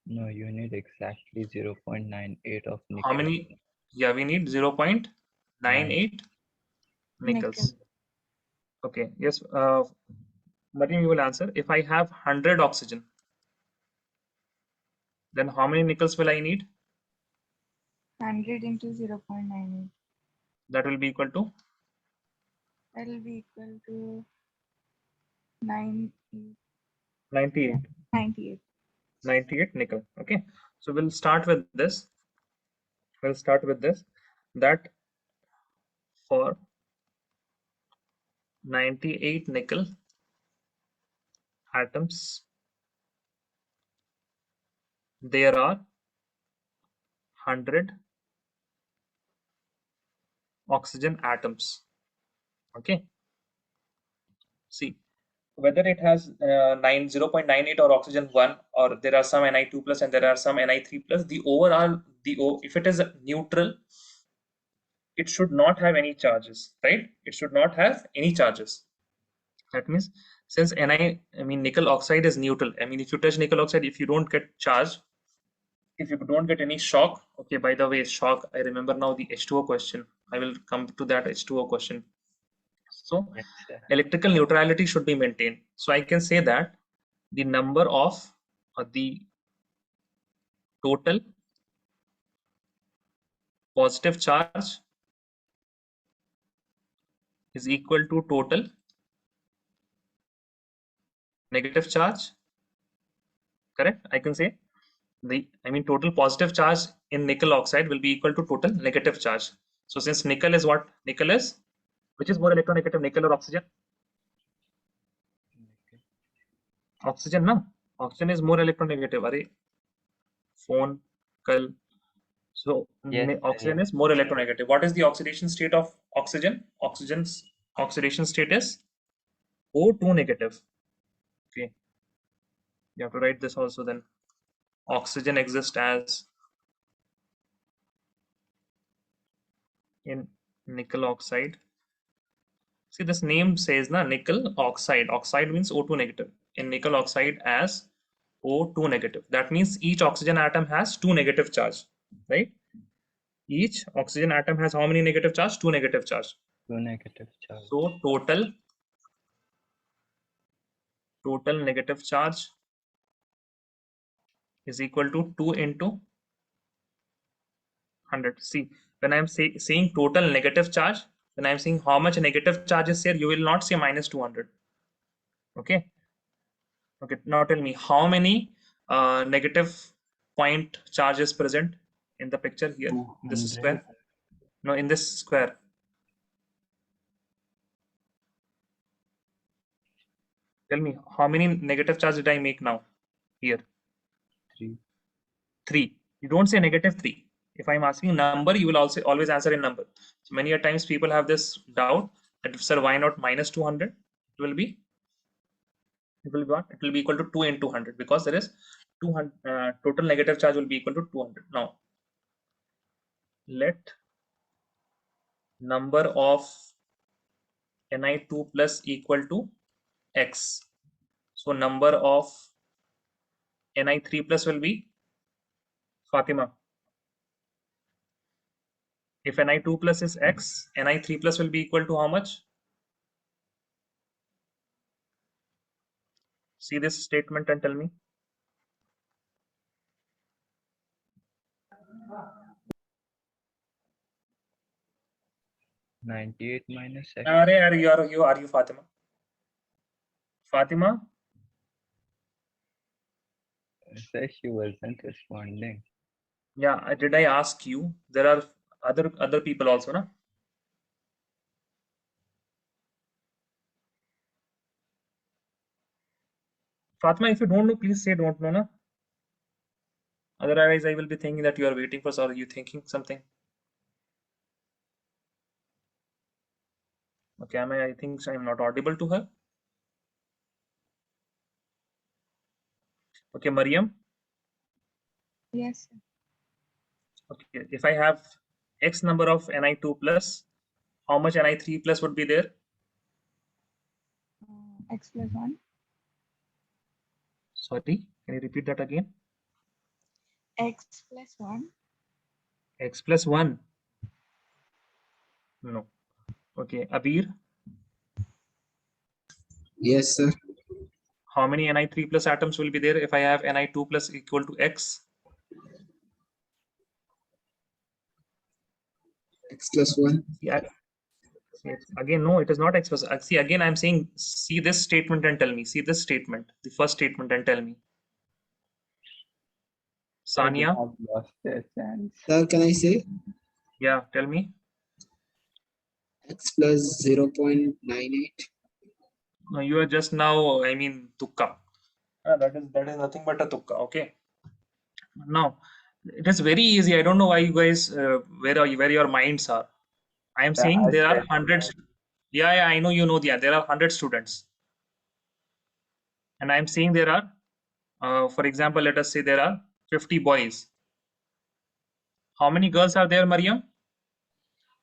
you need exactly 0.98 of nickel. how many? Yeah, we need 0.98 nickels. Okay, yes, Mariam, you will answer. If I have 100 oxygen, then how many nickels will I need? 100 into 0.98. That will be equal to, That will be equal to 98. 98. 98. 98 nickel. Okay, so we'll start with this. That for 98 nickel atoms, there are 100 oxygen atoms. Okay, see whether it has 0.98 or oxygen 1, or there are some Ni2 plus and there are some Ni3 plus, the overall, if it is neutral, it should not have any charges, right? It should not have any charges. That means, since nickel oxide is neutral, if you touch nickel oxide, if you don't get charge, if you don't get any shock, okay, by the way, shock, I remember now the H2O question. I will come to that H2O question. So electrical neutrality should be maintained. So I can say that the number of the total positive charge is equal to total negative charge. Correct? I can say total positive charge in nickel oxide will be equal to total negative charge. So since nickel is what? Nickel is, which is more electronegative, nickel or oxygen? Oxygen, no? Oxygen is more electronegative. Are phone, kal. So Yes, oxygen is more electronegative. What is the oxidation state of oxygen? Oxygen's oxidation state is O2 negative. Okay, you have to write this also then. Oxygen exists as in nickel oxide. See, this name says na nickel oxide. Oxide means O2 negative. In nickel oxide as O2 negative. That means each oxygen atom has 2 negative charge, right? Each oxygen atom has how many negative charge? 2 negative charge. 2 negative charge. So total negative charge is equal to 2 into 100. See, when I'm saying total negative charge, when I'm saying how much negative charge is here, you will not say minus 200. Okay. Okay. Now tell me how many negative point charge is present in the picture here. In this square. No, in this square. Tell me how many negative charge did I make now here? 3. 3. You don't say negative 3. If I'm asking number, you will also always answer in number. So many a times people have this doubt that, sir, why not minus 200? It will be what? It will be equal to 2 into 100, because there is 200 total negative charge will be equal to 200. Now let number of Ni2 plus equal to x. So number of Ni3 plus will be, Fatima, if Ni2 plus is x, Ni3 plus will be equal to how much? See this statement and tell me. 98 minus x. Are you Fatima? Fatima? Says she wasn't responding. Yeah, did I ask you? There are other people also, na? Fatima, if you don't know, please say don't know, na? Otherwise, I will be thinking that you are waiting for, or are you thinking something? Okay, I think I'm not audible to her. Okay, Mariam. Yes, sir. Okay, if I have x number of Ni2 plus, how much Ni3 plus would be there? X plus 1. Sorry, can you repeat that again? X plus 1. X plus 1. No. Okay, Abir, Yes, sir. how many Ni3 plus atoms will be there if I have Ni2 plus equal to x? X plus 1. Yeah. Again, no, it is not x plus. See, again, I'm saying, see this statement and tell me. See this statement, the first statement, and tell me. So they Sania, have lost their chance. Sir, can I say yeah, tell me. x plus 0.98? No, you are just now, I mean, tukka. That is nothing but a tukka. Okay. Now, it is very easy. I don't know why you guys, where your minds are. I am Yeah, saying I there are get hundreds. Yeah, I know you know. Yeah, there are 100 students, and I am saying there are, for example, let us say there are 50 boys. How many girls are there, Mariam?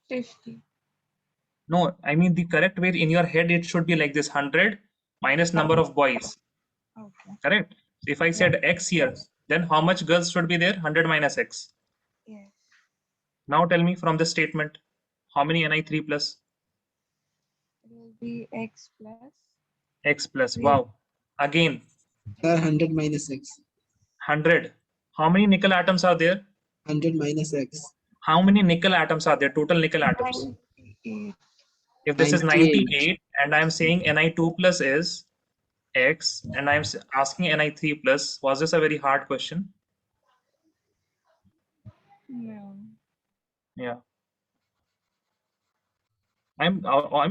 50. No, I mean the correct way in your head it should be like this: 100 minus number of boys. Okay. Correct. So if I said x here, then how much girls should be there? 100 minus x. Yes. Now tell me from the statement, how many Ni3 plus? It will be X plus X plus. 3. Wow. Again, Sir, 100 minus x. 100. How many nickel atoms are there? 100 minus x. How many nickel atoms are there? Total nickel atoms. 98. If this is 98. 98 and I'm saying Ni2 plus is x and I'm asking Ni3 plus, was this a very hard question? No. Yeah. I'm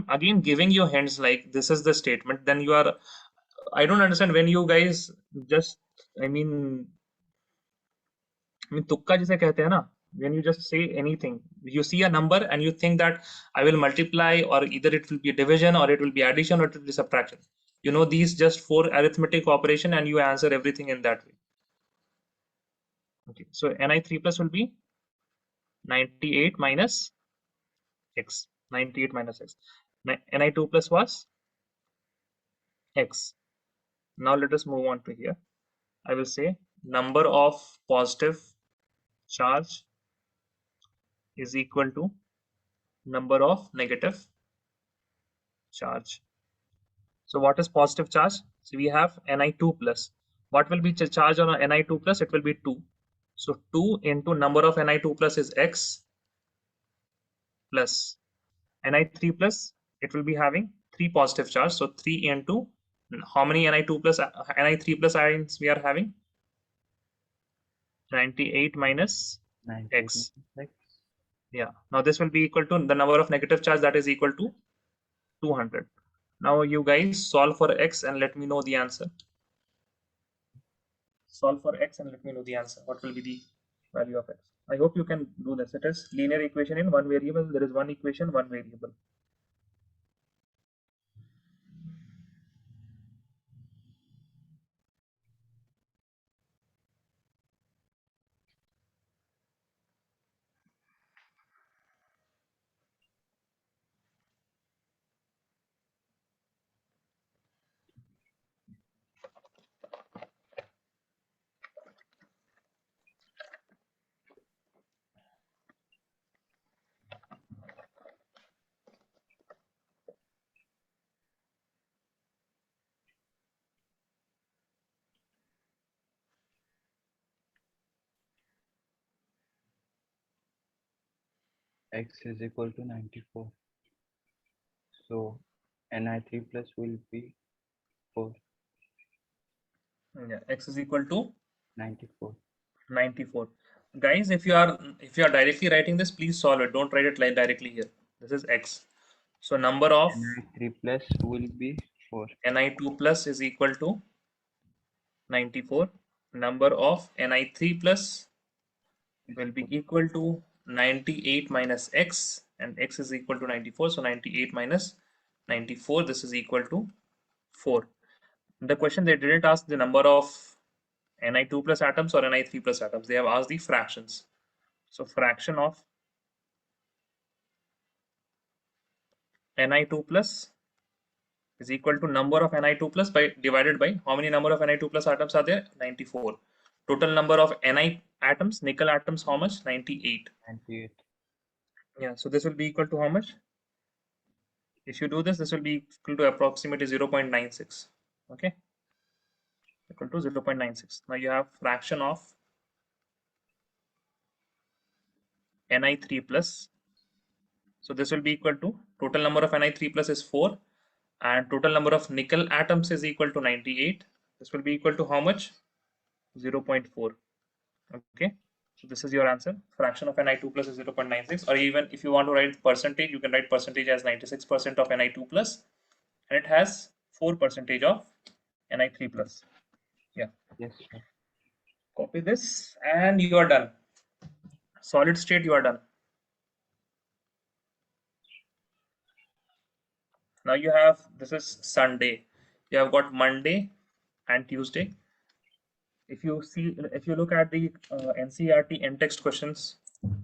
again giving you hints like this is the statement. Then you are. I don't understand when you guys just. I mean तुक्का जिसे कहते हैं ना. When you just say anything, you see a number and you think that I will multiply, or either it will be division, or it will be addition, or it will be subtraction. You know these just 4 arithmetic operation and you answer everything in that way. Okay, so Ni3 plus will be 98 minus x. 98 minus x. Ni2 plus was x. Now let us move on to here. I will say number of positive charge is equal to number of negative charge. So what is positive charge? So we have Ni2 plus. What will be charge on a Ni2 plus? It will be 2. So 2 into number of Ni2 plus is x plus Ni3 plus. It will be having 3 positive charge. So 3 into how many Ni2 plus Ni3 plus ions we are having? 98 minus 98 x. minus x. Yeah. Now this will be equal to the number of negative charge, that is equal to 200. Now you guys solve for x and let me know the answer. Solve for x and let me know the answer. What will be the value of x? I hope you can do this. It is linear equation in one variable. There is one equation, one variable. X is equal to 94. So Ni3 plus will be 4. Yeah, x is equal to 94. 94. Guys, if you are directly writing this, please solve it. Don't write it like directly here. This is x. So number of Ni3 plus will be 4. Ni2 plus is equal to 94. Number of Ni3 plus will be equal to 98 minus x, and x is equal to 94. So 98 minus 94, this is equal to 4. The question, they didn't ask the number of Ni2 plus atoms or Ni3 plus atoms. They have asked the fractions. So fraction of Ni2 plus is equal to number of Ni2 plus by divided by how many number of Ni2 plus atoms are there? 94. Total number of Ni atoms, nickel atoms, how much? 98. 98. Yeah, so this will be equal to how much? If you do this, this will be equal to approximately 0.96. Okay, equal to 0.96. Now you have fraction of Ni3 plus. So this will be equal to total number of Ni3 plus is 4, and total number of nickel atoms is equal to 98. This will be equal to how much? 0.4. Okay, so this is your answer. Fraction of Ni2 plus is 0.96, or even if you want to write percentage, you can write percentage as 96% of Ni2 plus, and it has 4% of Ni3 plus. Yeah, Yes, sir. copy this and you are done. Solid state, you are done. Now you have, this is Sunday, you have got Monday and Tuesday. If you look at the NCERT in-text questions,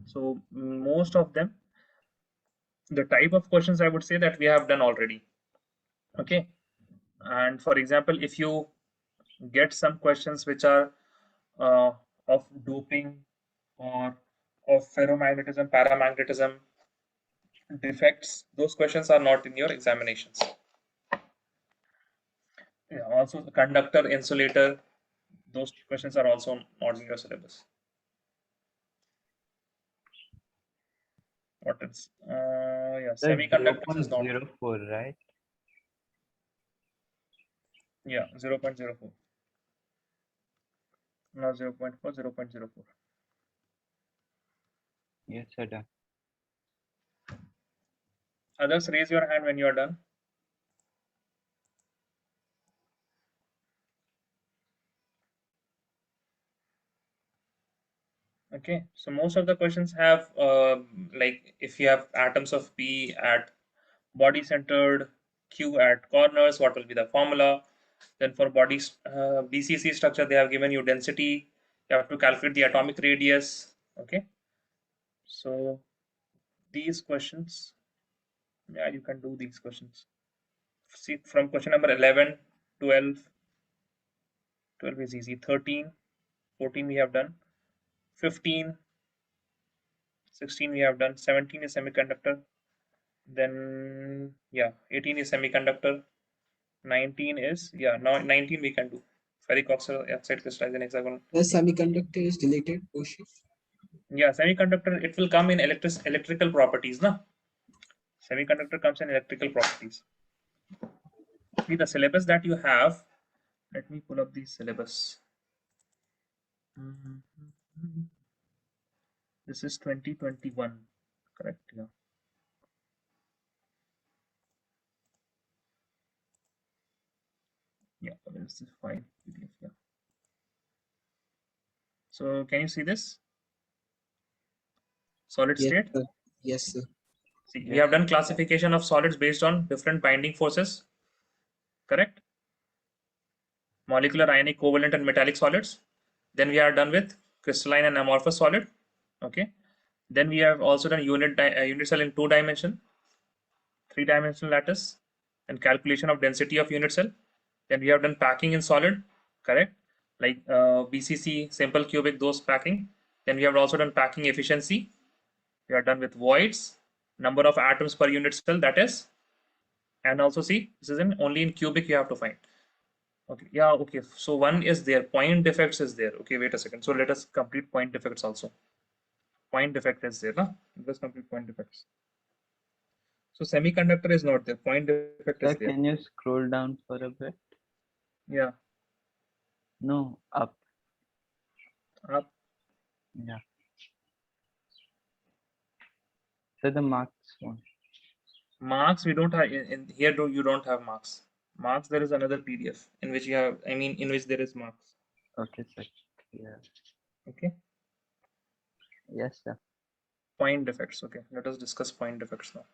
so most of them, the type of questions I would say that we have done already. Okay, and for example, if you get some questions which are of doping or of ferromagnetism, paramagnetism, defects, those questions are not in your examinations. Yeah, also the conductor, insulator, those questions are also not in your syllabus. What else? Yeah, Sir, semiconductors is not. 0.04, right? Yeah, 0.04. Now 0.4, 0.04. Yes, sir, done. Others, raise your hand when you are done. Okay, so most of the questions have like if you have atoms of P at body centered, Q at corners, what will be the formula? Then for bodies BCC structure, they have given you density. You have to calculate the atomic radius. Okay, so these questions, yeah, you can do these questions. See, from question number 11, 12 is easy. 13, 14 we have done. 15, 16 we have done. 17 is semiconductor. Then yeah, 18 is semiconductor. 19 is, yeah, now 19 we can do. Ferric oxide crystallizing hexagonal. The semiconductor is deleted portion. Yeah, semiconductor, it will come in electrical properties, na? Semiconductor comes in electrical properties. See the syllabus that you have. Let me pull up the syllabus. This is 2021, correct? Yeah. Yeah, where is the file? PDF, yeah. So can you see this? Solid Yes, state? sir. Yes, sir. See, we have done classification of solids based on different binding forces, correct? Molecular, ionic, covalent, and metallic solids. Then we are done with crystalline and amorphous solid. Okay. Then we have also done unit cell in 2-dimension, 3-dimensional lattice, and calculation of density of unit cell. Then we have done packing in solid, correct? Like BCC, simple cubic, those packing. Then we have also done packing efficiency. We are done with voids, number of atoms per unit cell, that is, and also see, this is only in cubic you have to find. Okay, yeah, okay. So one is there, point defects is there. Okay, wait a second. So let us complete point defects also. Point defect is there, na? Just complete point defects. So semiconductor is not there. Point defect Sir, is there. can you scroll down for a bit? Yeah. No, up. Up. Yeah. So the marks one. Marks we don't have in here. You don't have marks. Marks there is another PDF in which you have. I mean, in which there is marks. Okay, sir. Yeah. Okay. Yes, sir. Point defects. Okay. Let us discuss point defects now.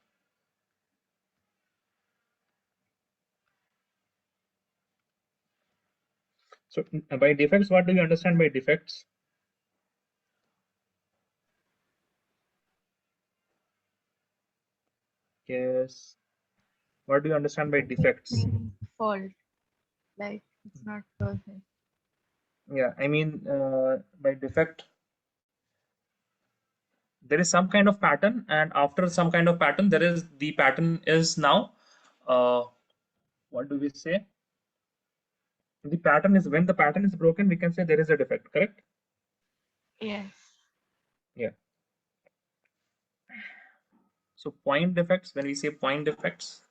So by defects, what do you understand by defects? Yes. What do you understand by defects? Fault. Like it's not perfect. Yeah, I mean, by defect, there is some kind of pattern, and after some kind of pattern, there is the pattern is now, what do we say? The pattern is when the pattern is broken, we can say there is a defect, correct? Yes. Yeah. So point defects, when we say point defects,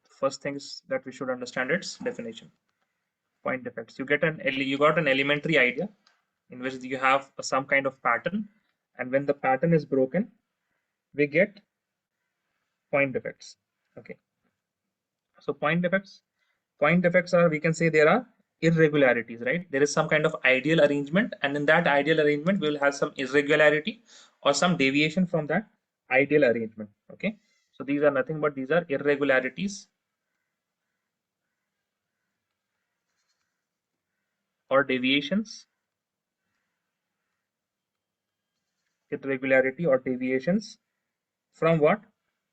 first things that we should understand its definition. Point defects. You got an elementary idea in which you have some kind of pattern, and when the pattern is broken, we get point defects. Okay. So point defects are, we can say, there are irregularities, right? There is some kind of ideal arrangement, and in that ideal arrangement, we will have some irregularity or some deviation from that ideal arrangement. Okay. So these are nothing but these are irregularities or deviations, irregularity or deviations from what?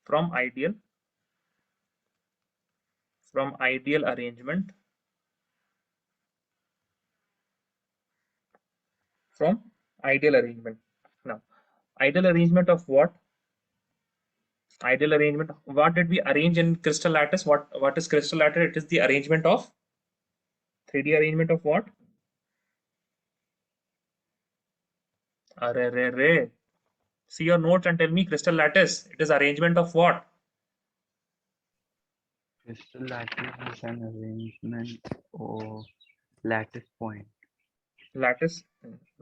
From ideal arrangement, from ideal arrangement. Now, ideal arrangement of what? Ideal arrangement. What did we arrange in crystal lattice? What is crystal lattice? It is the arrangement of 3D arrangement of what? Arre. See your notes and tell me crystal lattice. It is arrangement of what? Crystal lattice is an arrangement of lattice point. Lattice.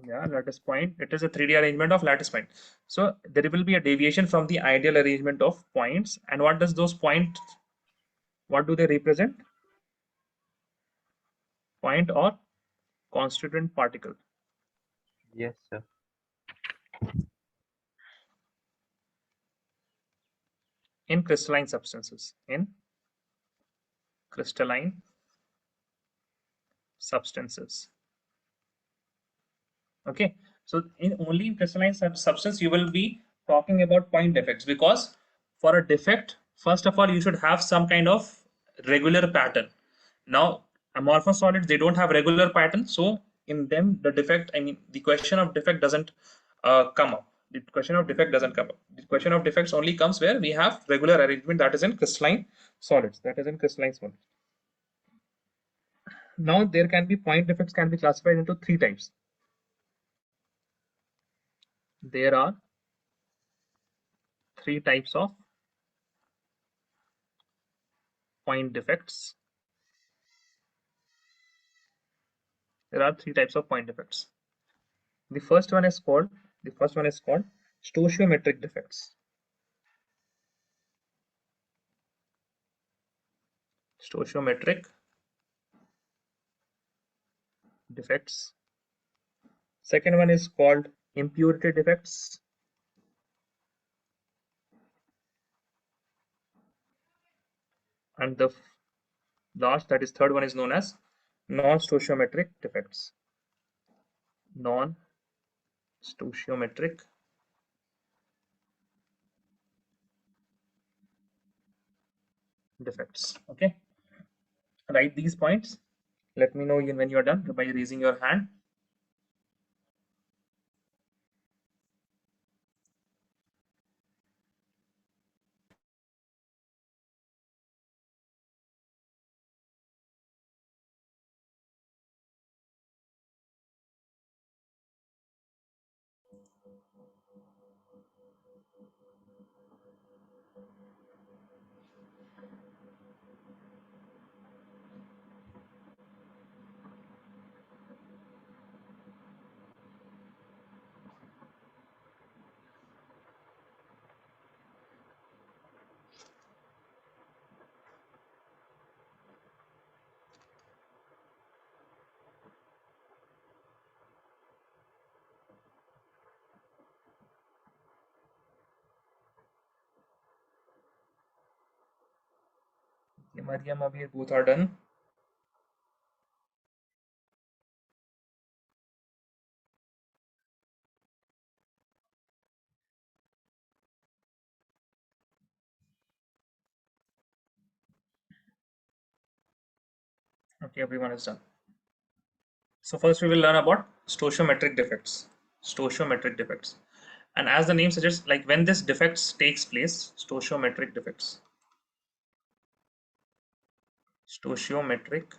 Yeah, lattice point. It is a 3D arrangement of lattice point. So there will be a deviation from the ideal arrangement of points. And what does those points? What do they represent? Point or constituent particle. Yes, sir. In crystalline substances. In crystalline substances. Okay, so in only in crystalline substance you will be talking about point defects, because for a defect, first of all, you should have some kind of regular pattern. Now amorphous solids, they don't have regular pattern, so in them the defect, I mean the question of defect doesn't come up. The question of defect doesn't come up. The question of defects only comes where we have regular arrangement, that is in crystalline solids. Now there can be point defects can be classified into three types. There are three types of point defects. There are three types of point defects. The first one is called stoichiometric defects. Stoichiometric defects. Second one is called impurity defects. And the last, that is third one, is known as non-stoichiometric defects. Non-stoichiometric defects. Okay. Write these points. Let me know when you are done by raising your hand. Okay, Mariam, Abhi, both are done. Okay, everyone is done. So first we will learn about stoichiometric defects. Stoichiometric defects. And as the name suggests, like when this defects takes place, stoichiometric defects. Stoichiometric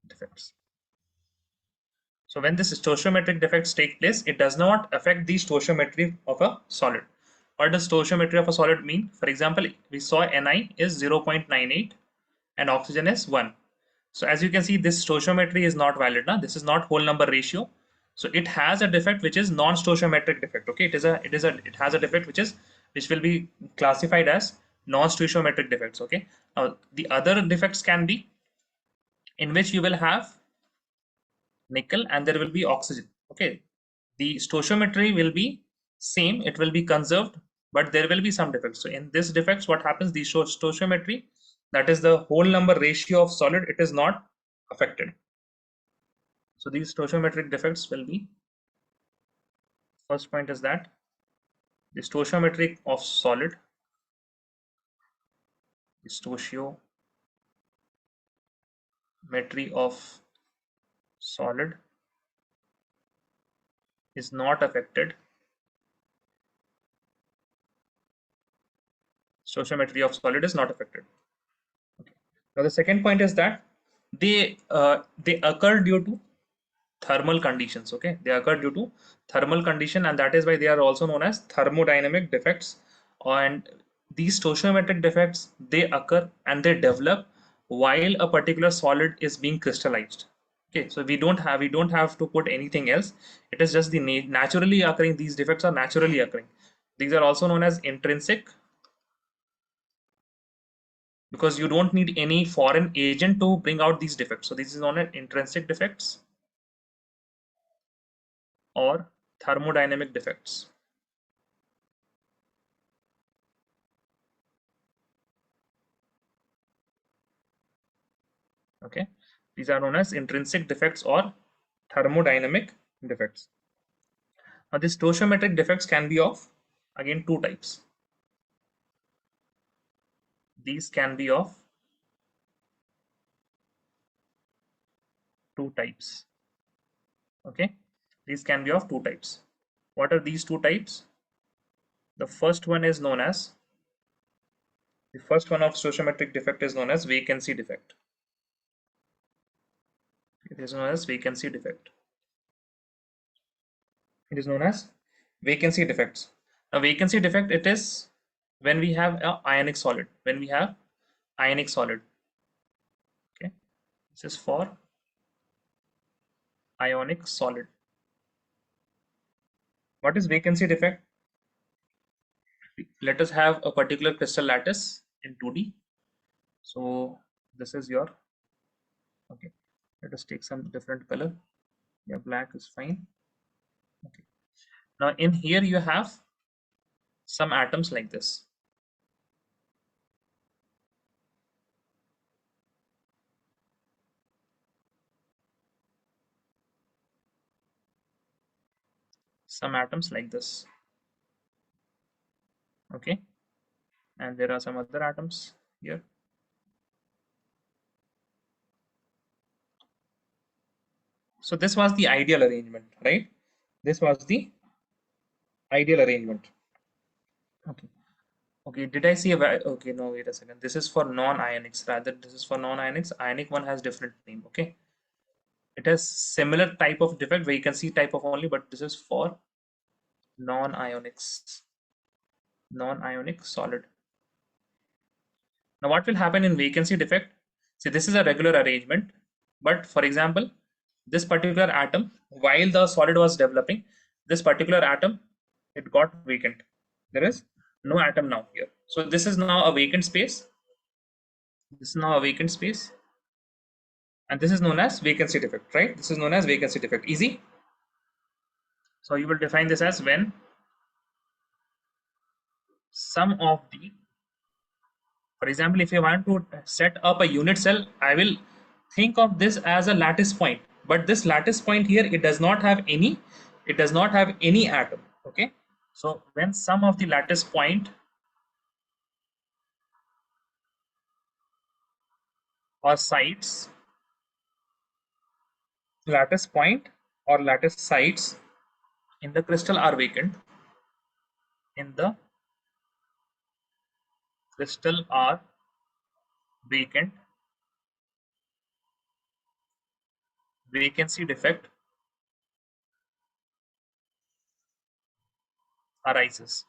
defects. So when this stoichiometric defects take place, it does not affect the stoichiometry of a solid. What does stoichiometry of a solid mean? For example, we saw Ni is 0.98 and oxygen is 1. So as you can see, this stoichiometry is not valid. Now this is not whole number ratio. So it has a defect which is non-stoichiometric defect. Okay, it has a defect which will be classified as non-stoichiometric defects. Okay, now the other defects can be in which you will have nickel and there will be oxygen. Okay, the stoichiometry will be same, it will be conserved, but there will be some defects. So in this defects, what happens, the stoichiometry, that is the whole number ratio of solid, it is not affected. So these stoichiometric defects will be, first point is that the stoichiometry of solid, the stoichiometry of solid is not affected. Stoichiometry of solid is not affected. Okay. Now the second point is that they occur due to thermal conditions. Okay, they occur due to thermal condition, and that is why they are also known as thermodynamic defects. And these stoichiometric defects, they occur and they develop while a particular solid is being crystallized. Okay, so we don't have to put anything else. It is just the naturally occurring, these defects are naturally occurring. These are also known as intrinsic, because you don't need any foreign agent to bring out these defects. So this is known as intrinsic defects or thermodynamic defects. Okay, these are known as intrinsic defects or thermodynamic defects. Now these stoichiometric defects can be of, again, two types. These can be of two types. Okay, these can be of two types. What are these two types? The first one is known as, the first one of stoichiometric defect is known as vacancy defect. It is known as vacancy defect. It is known as vacancy defects. A vacancy defect, it is when we have a ionic solid. When we have ionic solid. Okay, this is for ionic solid. What is vacancy defect? Let us have a particular crystal lattice in 2D. So this is your, okay, let us take some different color. Yeah, black is fine. Okay, now in here you have some atoms like this. Some atoms like this. Okay, and there are some other atoms here. So this was the ideal arrangement, right? This was the ideal arrangement. Okay. Okay, did I see a okay, no, wait a second. This is for non-ionics, rather this is for non-ionics. Ionic one has different name. Okay. It has similar type of defect, vacancy type of only, but this is for non-ionic solid. Now what will happen in vacancy defect? See, this is a regular arrangement, but for example, this particular atom, while the solid was developing, this particular atom, it got vacant. There is no atom now here. So this is now a vacant space. This is now a vacant space. And this is known as vacancy defect, right? This is known as vacancy defect. Easy. So you will define this as when some of the, for example, if you want to set up a unit cell, I will think of this as a lattice point, but this lattice point here, it does not have any atom. Okay, so when some of the lattice point or sites, lattice point or lattice sites in the crystal are vacant, in the crystal are vacant, vacancy defect arises.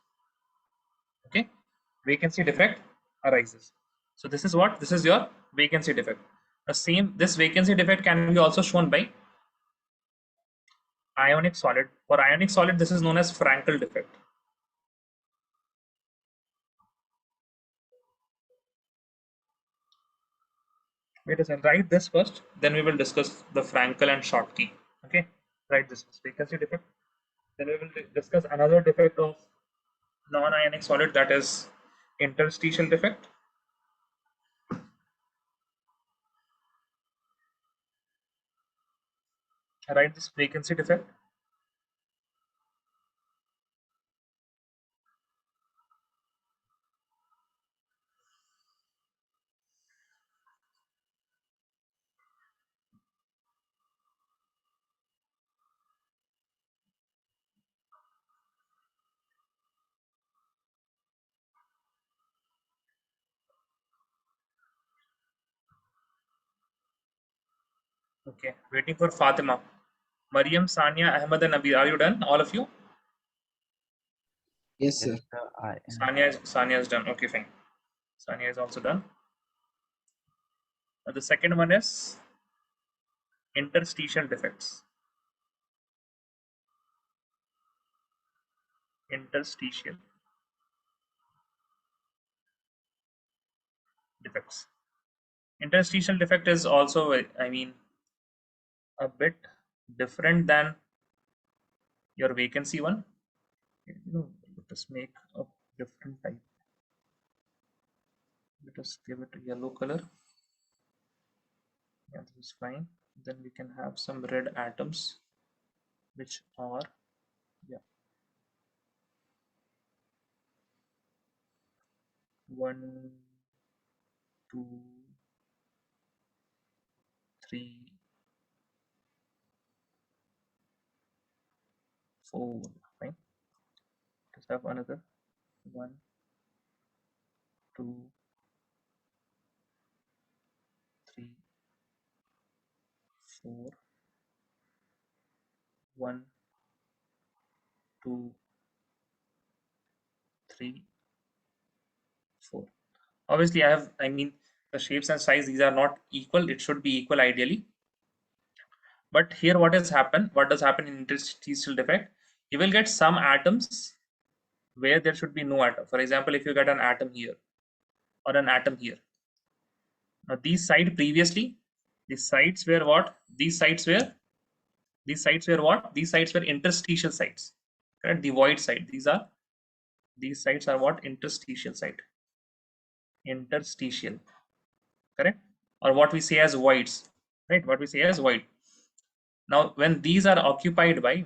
Okay, vacancy defect arises. So this is what, this is your vacancy defect. The same, this vacancy defect can be also shown by ionic solid. For ionic solid, this is known as Frankel defect. Wait a second, write this first, then we will discuss the Frankel and Schottky. Okay, write this first, vacancy defect. Then we will discuss another defect of non-ionic solid, that is interstitial defect. Write this vacancy defect. Okay, waiting for Fatima. Mariam, Sania, Ahmed, and Abir, are you done? All of you? Yes, sir. Yes, sir, I am. Sania is done. Okay, fine. Sania is also done. The second one is interstitial defects. Interstitial defects. Interstitial defect is also, I mean, a bit different than your vacancy one. Let us make a different type. Let us give it a yellow color. Yeah, this is fine. Then we can have some red atoms, which are, yeah, 1, 2, 3, 4. Fine. Let's have another 1, 2, 3, 4. 1, 2, 3, 4. Obviously, I mean, the shapes and size, these are not equal. It should be equal ideally. But here, what does happen in interstitial defect? You will get some atoms where there should be no atom. For example, if you get an atom here or an atom here. Now, these sites previously, these sites were what? These sites were what? These sites were interstitial sites. Correct? The void site. These sites are what? Interstitial site. Interstitial. Correct? Or what we say as voids. Right? What we say as void. Now, when these are occupied by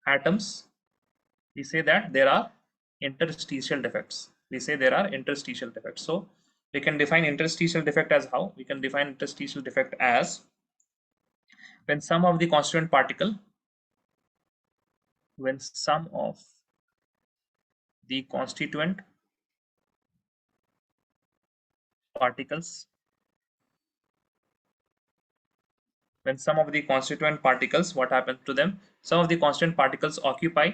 atoms, we say that there are interstitial defects. We say there are interstitial defects. So we can define interstitial defect as how? We can define interstitial defect as when some of the constituent particle, when some of the constituent particles when some of the constituent particles, what happens to them? Some of the constituent particles occupy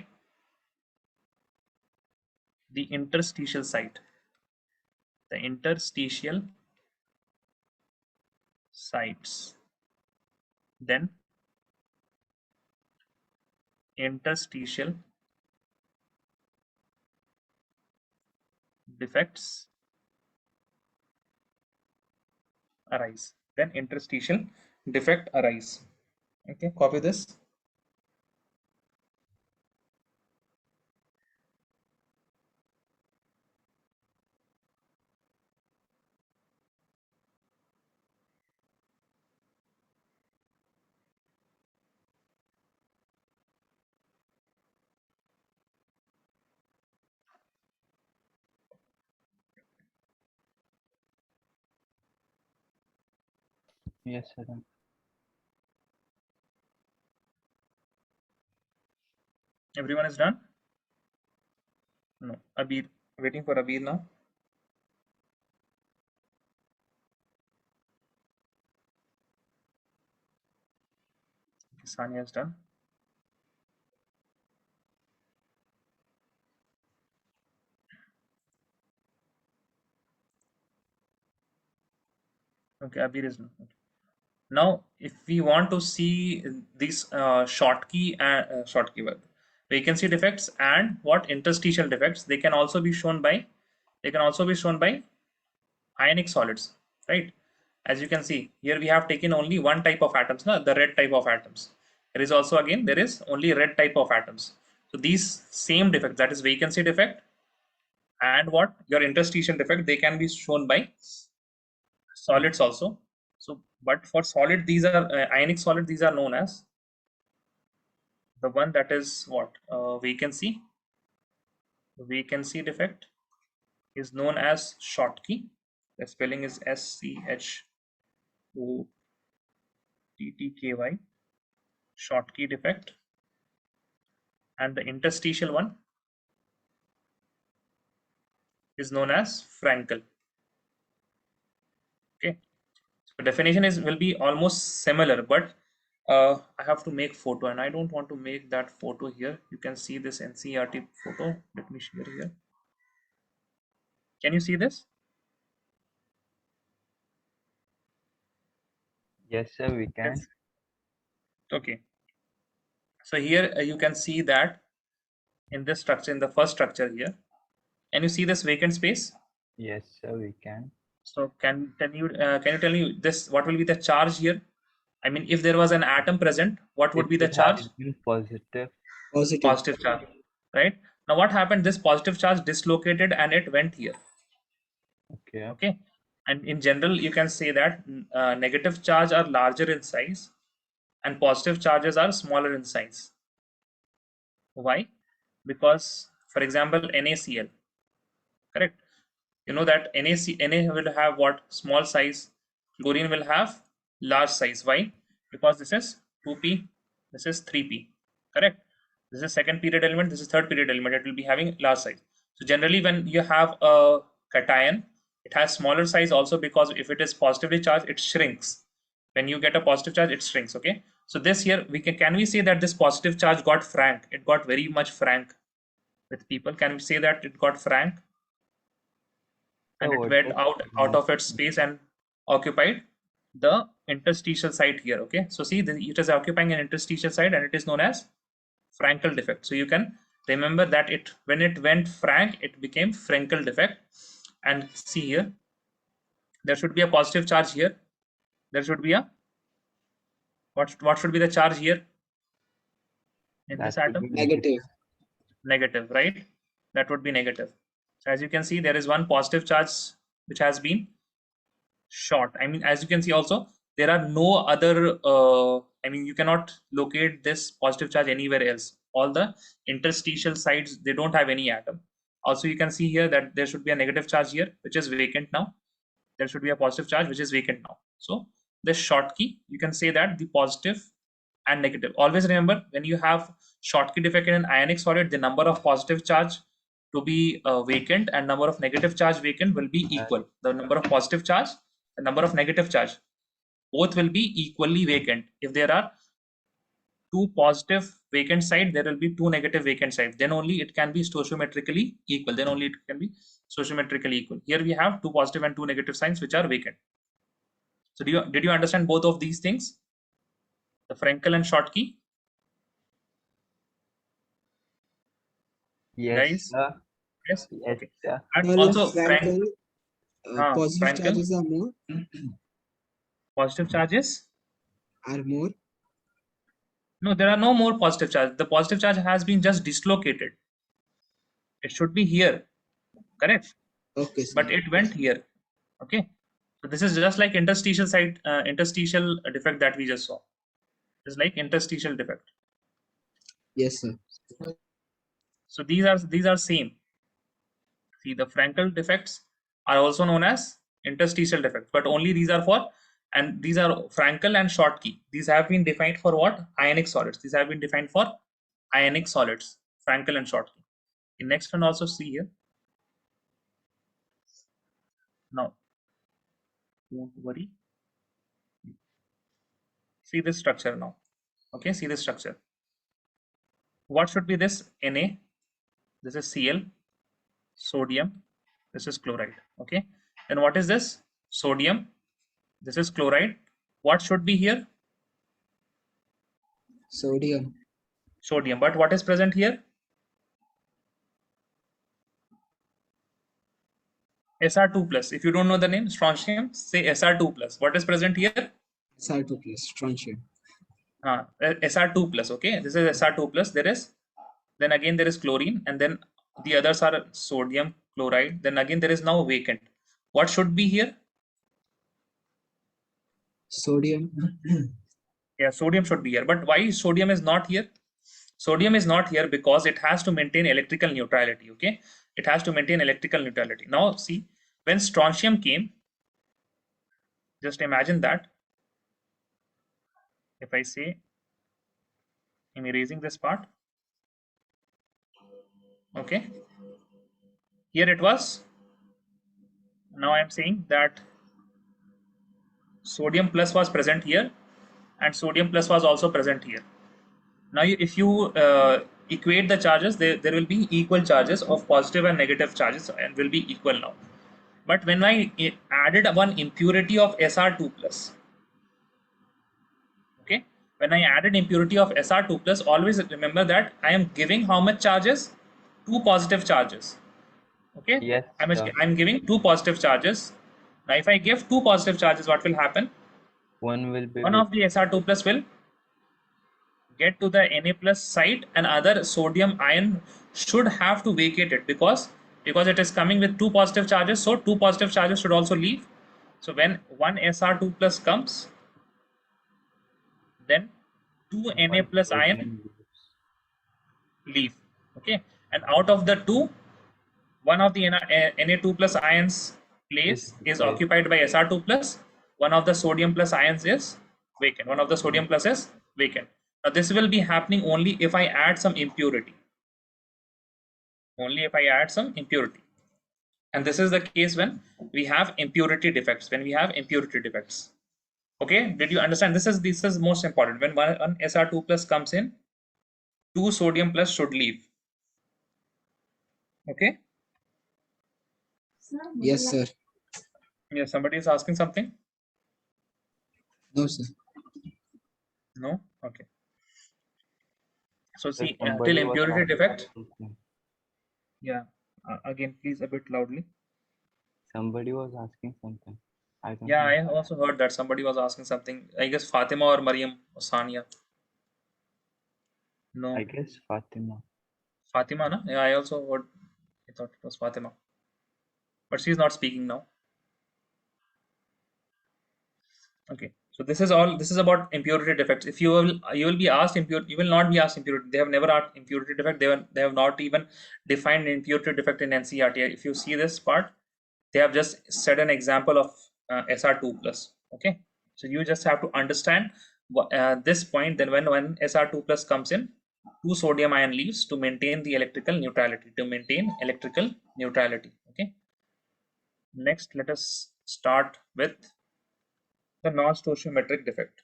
the interstitial site. The interstitial sites. Then interstitial defects arise. Then interstitial defect arise. Okay, copy this. Yes, sir. Everyone is done? No. Abir, waiting for Abir now. Okay, Sanya is done. Okay, Abir is done. Okay. Now, if we want to see these Schottky and vacancy defects and what interstitial defects, they can also be shown by ionic solids, right? As you can see here, we have taken only one type of atoms, no? The red type of atoms. There is also again there is only red type of atoms. So these same defects, that is vacancy defect and what your interstitial defect, they can be shown by solids also. So, but for solid, these are ionic solid. These are known as the one that is what vacancy defect is known as Schottky. The spelling is SCHOTTKY, Schottky defect, and the interstitial one is known as Frankel. Okay, so definition will be almost similar, but I have to make photo, and I don't want to make that photo here. You can see this NCERT photo. Let me share here. Can you see this? Yes, sir, we can. Yes. Okay. So here you can see that in this structure, in the first structure here, can you see this vacant space? Yes, sir, we can. So can you tell me this? What will be the charge here? I mean, if there was an atom present, what would It be the would have charge? been positive. Positive. Positive charge, right? Now what happened? This positive charge dislocated and it went here. Okay. Okay, and in general, you can say that negative charge are larger in size, and positive charges are smaller in size. Why? Because, for example, NaCl, correct? You know that Na will have what? Small size. Chlorine will have large size. Why? Because this is 2p, this is 3p, correct? This is second period element, this is third period element. It will be having large size. So generally, when you have a cation, it has smaller size also, because if it is positively charged, it shrinks. When you get a positive charge, it shrinks. Okay. So this here, can we say that this positive charge got frank? It got very much frank with people. Can we say that it got frank? And So it what went does out of its space and occupied the interstitial site here. Okay, so see, it is occupying an interstitial site, and it is known as Frankel defect. So you can remember that when it went frank, it became Frankel defect. And see here, there should be a positive charge here. There should be a what should be the charge here in that this would atom? be Negative. Negative, right? That would be negative. So as you can see, there is one positive charge which has been short. I mean, as you can see also, there are no other, I mean, you cannot locate this positive charge anywhere else. All the interstitial sites, they don't have any atom. Also, you can see here that there should be a negative charge here, which is vacant now. There should be a positive charge, which is vacant now. So this Schottky, you can say that the positive and negative. Always remember, when you have Schottky defect in an ionic solid, the number of positive charge to be vacant and number of negative charge vacant will be equal. The number of positive charge, the number of negative charge. both will be equally vacant. If there are two positive vacant side, there will be two negative vacant side. Then only it can be stoichiometrically equal. Then only it can be stoichiometrically equal. Here we have two positive and two negative signs which are vacant. So did you understand both of these things? The Frankel and Schottky? Yes, Guys? sir. Yes? Yes, Okay. sir. And Well, in also Frankel, positive Frankel, charges are more. positive charges? Are more. No, there are no more positive charge. The positive charge has been just dislocated. It should be here, correct? Okay, sir. But it went here. Okay. So this is just like interstitial side, interstitial defect that we just saw. It's like interstitial defect. Yes, sir. So these are same. See, the Frankel defects are also known as interstitial defects, but only these are for, and these are Frankel and Schottky. These have been defined for what? Ionic solids. These have been defined for ionic solids, Frankel and Schottky. The next one also see here. Now, don't worry. See this structure now. Okay, see this structure. What should be this? Na. This is Cl. Sodium. This is chloride. Okay. Then what is this? Sodium. This is chloride. What should be here? Sodium. Sodium. But what is present here? Sr2 plus. If you don't know the name, strontium, say Sr2 plus. What is present here? Sr2 plus strontium. Sr2 plus. Okay, this is Sr2 plus. There is, then again there is chlorine, and then the others are sodium, chloride. Then again there is now vacant. What should be here? Sodium. Yeah, sodium should be here. But why sodium is not here? Sodium is not here because it has to maintain electrical neutrality. Okay, it has to maintain electrical neutrality. Now see, when strontium came, just imagine that if I say I'm erasing this part. Okay, here it was. Now I'm saying that sodium plus was present here and sodium plus was also present here. Now if you equate the charges, there will be equal charges of positive and negative charges and will be equal now. But when I added one impurity of Sr2 plus, okay, when I added impurity of Sr2 plus, always remember that I am giving how much charges? Two positive charges. Okay, Yes, sir. I'm giving two positive charges. Now if I give two positive charges, what will happen? One will be One of the Sr2 plus will get to the Na plus site, and other sodium ion should have to vacate it because it is coming with two positive charges. So two positive charges should also leave. So when one Sr2 plus comes, then two Na one plus ion sodium leaves. leave. Okay, and out of the two, one of the Na2 plus ions place is Yes. occupied by Sr2 plus. One of the sodium plus ions is vacant. One of the sodium plus is vacant. Now this will be happening only if I add some impurity. Only if I add some impurity. And this is the case when we have impurity defects. When we have impurity defects. Okay, did you understand? This is most important. When one Sr2 plus comes in, two sodium plus should leave. Okay. Yes, sir. Yeah, somebody is asking something. No, sir. No. Okay. So Sir, see, somebody till was impurity asking defect. something. Yeah. Again, please a bit loudly. Somebody was asking something. I don't Yeah, know. I also heard that somebody was asking something. I guess Fatima or Mariam or Sania. No, I guess Fatima. Fatima, na? Yeah, I also heard. I thought it was Fatima, but she's not speaking now. Okay, so this is all. This is about impurity defects. If you will be asked impurity, you will not be asked impurity. They have never asked impurity defect. They have not even defined impurity defect in NCERT. If you see this part, they have just set an example of Sr2 plus. Okay, so you just have to understand this point. Then when Sr2 plus comes in, two sodium ion leaves to maintain the electrical neutrality. Okay. Next, let us start with The non-stoichiometric defect.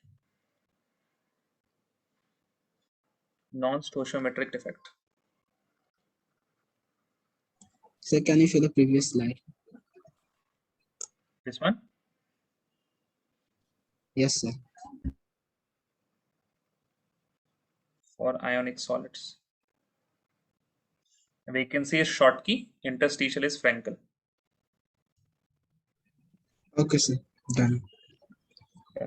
Non-stoichiometric defect. Sir, can you show the previous slide? This one. Yes, sir. For ionic solids. Vacancy is Schottky, interstitial is Frenkel. Okay, sir. Done. Okay.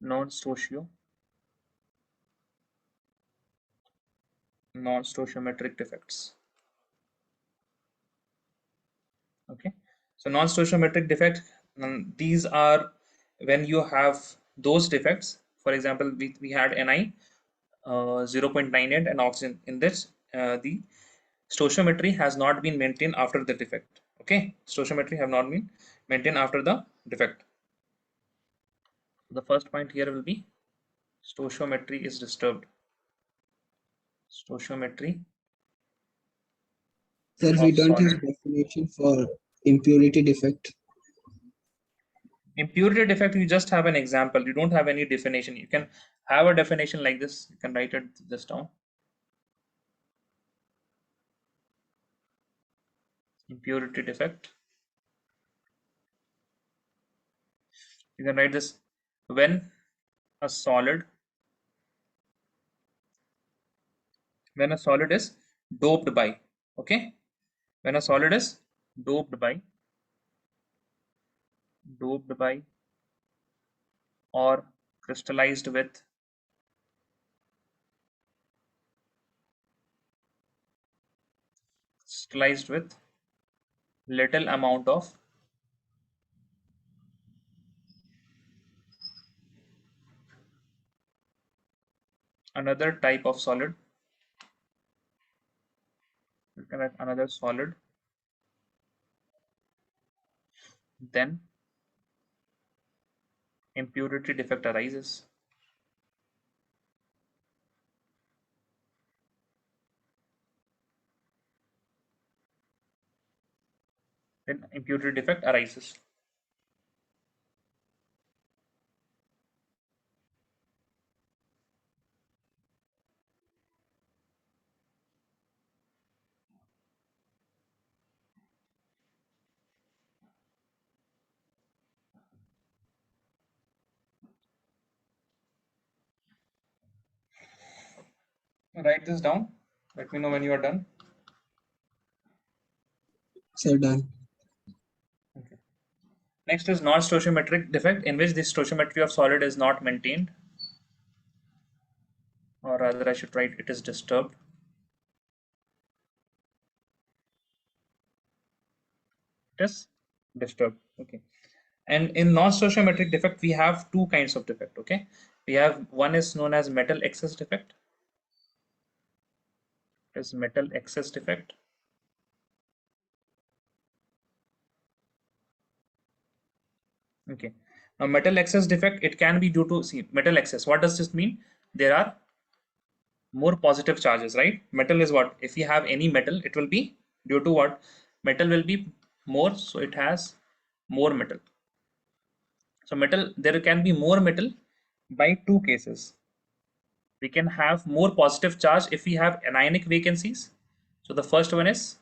Non-stoichiometric defects. Okay, so non-stoichiometric defect, these are when you have those defects. For example, we had Ni 0.98 and oxygen in this. The stoichiometry has not been maintained after the defect. Okay, stoichiometry have not been maintained after the defect. The first point here will be stoichiometry is disturbed. Stoichiometry Sir, we of don't have solid. a definition for impurity defect. Impurity defect, you just have an example. You don't have any definition. You can have a definition like this. You can write it just down. Impurity defect. You can write this when a solid is doped by. Okay, when a solid is doped by or crystallized with little amount of another type of solid. You can write another solid, then impurity defect arises. Then impurity defect arises. Write this down. Let me know when you are done. Sir, done. Okay. Next is non-stoichiometric defect, in which the stoichiometry of solid is not maintained, or rather I should write it is disturbed. It is disturbed. Okay. And in non-stoichiometric defect, we have two kinds of defect. Okay, we have one is known as metal excess defect. It is metal excess defect. Okay, now metal excess defect, it can be due to, see, metal excess, what does this mean? There are more positive charges, right? Metal is what, if you have any metal, it will be due to what? Metal will be more, so it has more metal. So metal, there can be more metal by two cases. We can have more positive charge if we have anionic vacancies. So the first one is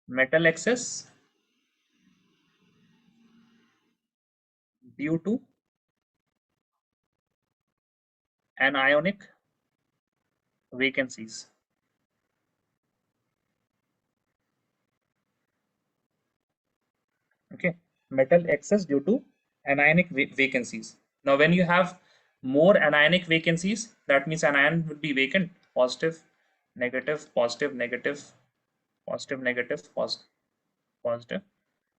metal excess due to anionic vacancies. Okay, metal excess due to anionic vacancies. Now when you have more anionic vacancies, that means anion will be vacant, positive, negative, positive, negative, positive, negative, positive.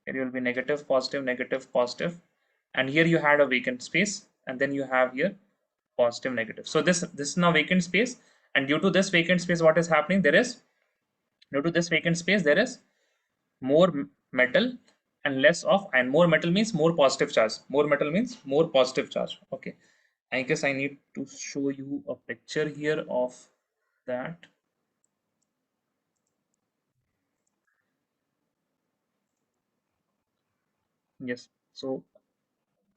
Here you will be negative, positive, negative, positive, and here you had a vacant space, and then you have here positive, negative. So this is now vacant space, and due to this vacant space, what is happening? Due to this vacant space, there is more metal and less of, and more metal means more positive charge. More metal means more positive charge. Okay, I guess I need to show you a picture here of that. Yes. So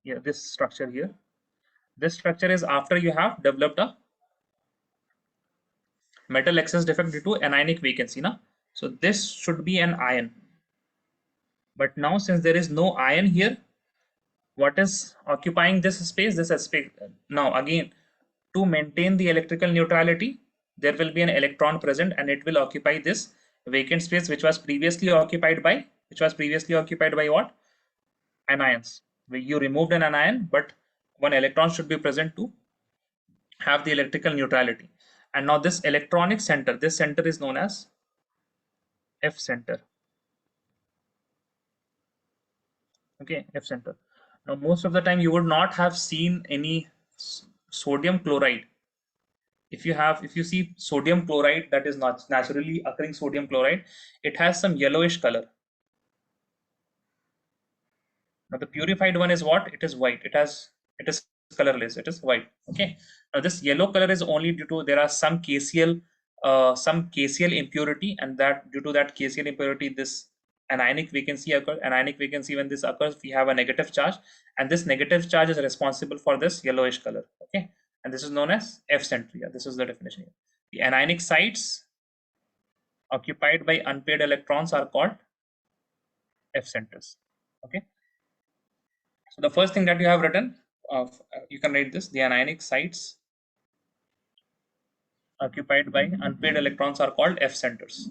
yeah, this structure here. This structure is after you have developed a metal excess defect due to anionic vacancy. Na? So this should be an ion. But now since there is no ion here, what is occupying this space? This space. Now again, to maintain the electrical neutrality, there will be an electron present and it will occupy this vacant space which was previously occupied by what? Anions. Where you removed an anion, but one electron should be present to have the electrical neutrality. And now this electronic center, this center is known as F center. Okay, F center. Now most of the time you would not have seen any sodium chloride. If you see sodium chloride, that is not naturally occurring sodium chloride, it has some yellowish color. Now the purified one is what? It is white. It is colorless. It is white. Okay. Now this yellow color is only due to there are some KCl impurity, and that due to that KCl impurity, this anionic vacancy occurs. Anionic vacancy, when this occurs, we have a negative charge, and this negative charge is responsible for this yellowish color. Okay, and this is known as F center. Yeah, this is the definition here. The anionic sites occupied by unpaired electrons are called F centers. Okay. So the first thing that you have written, you can write this: the anionic sites occupied by unpaired electrons are called F centers.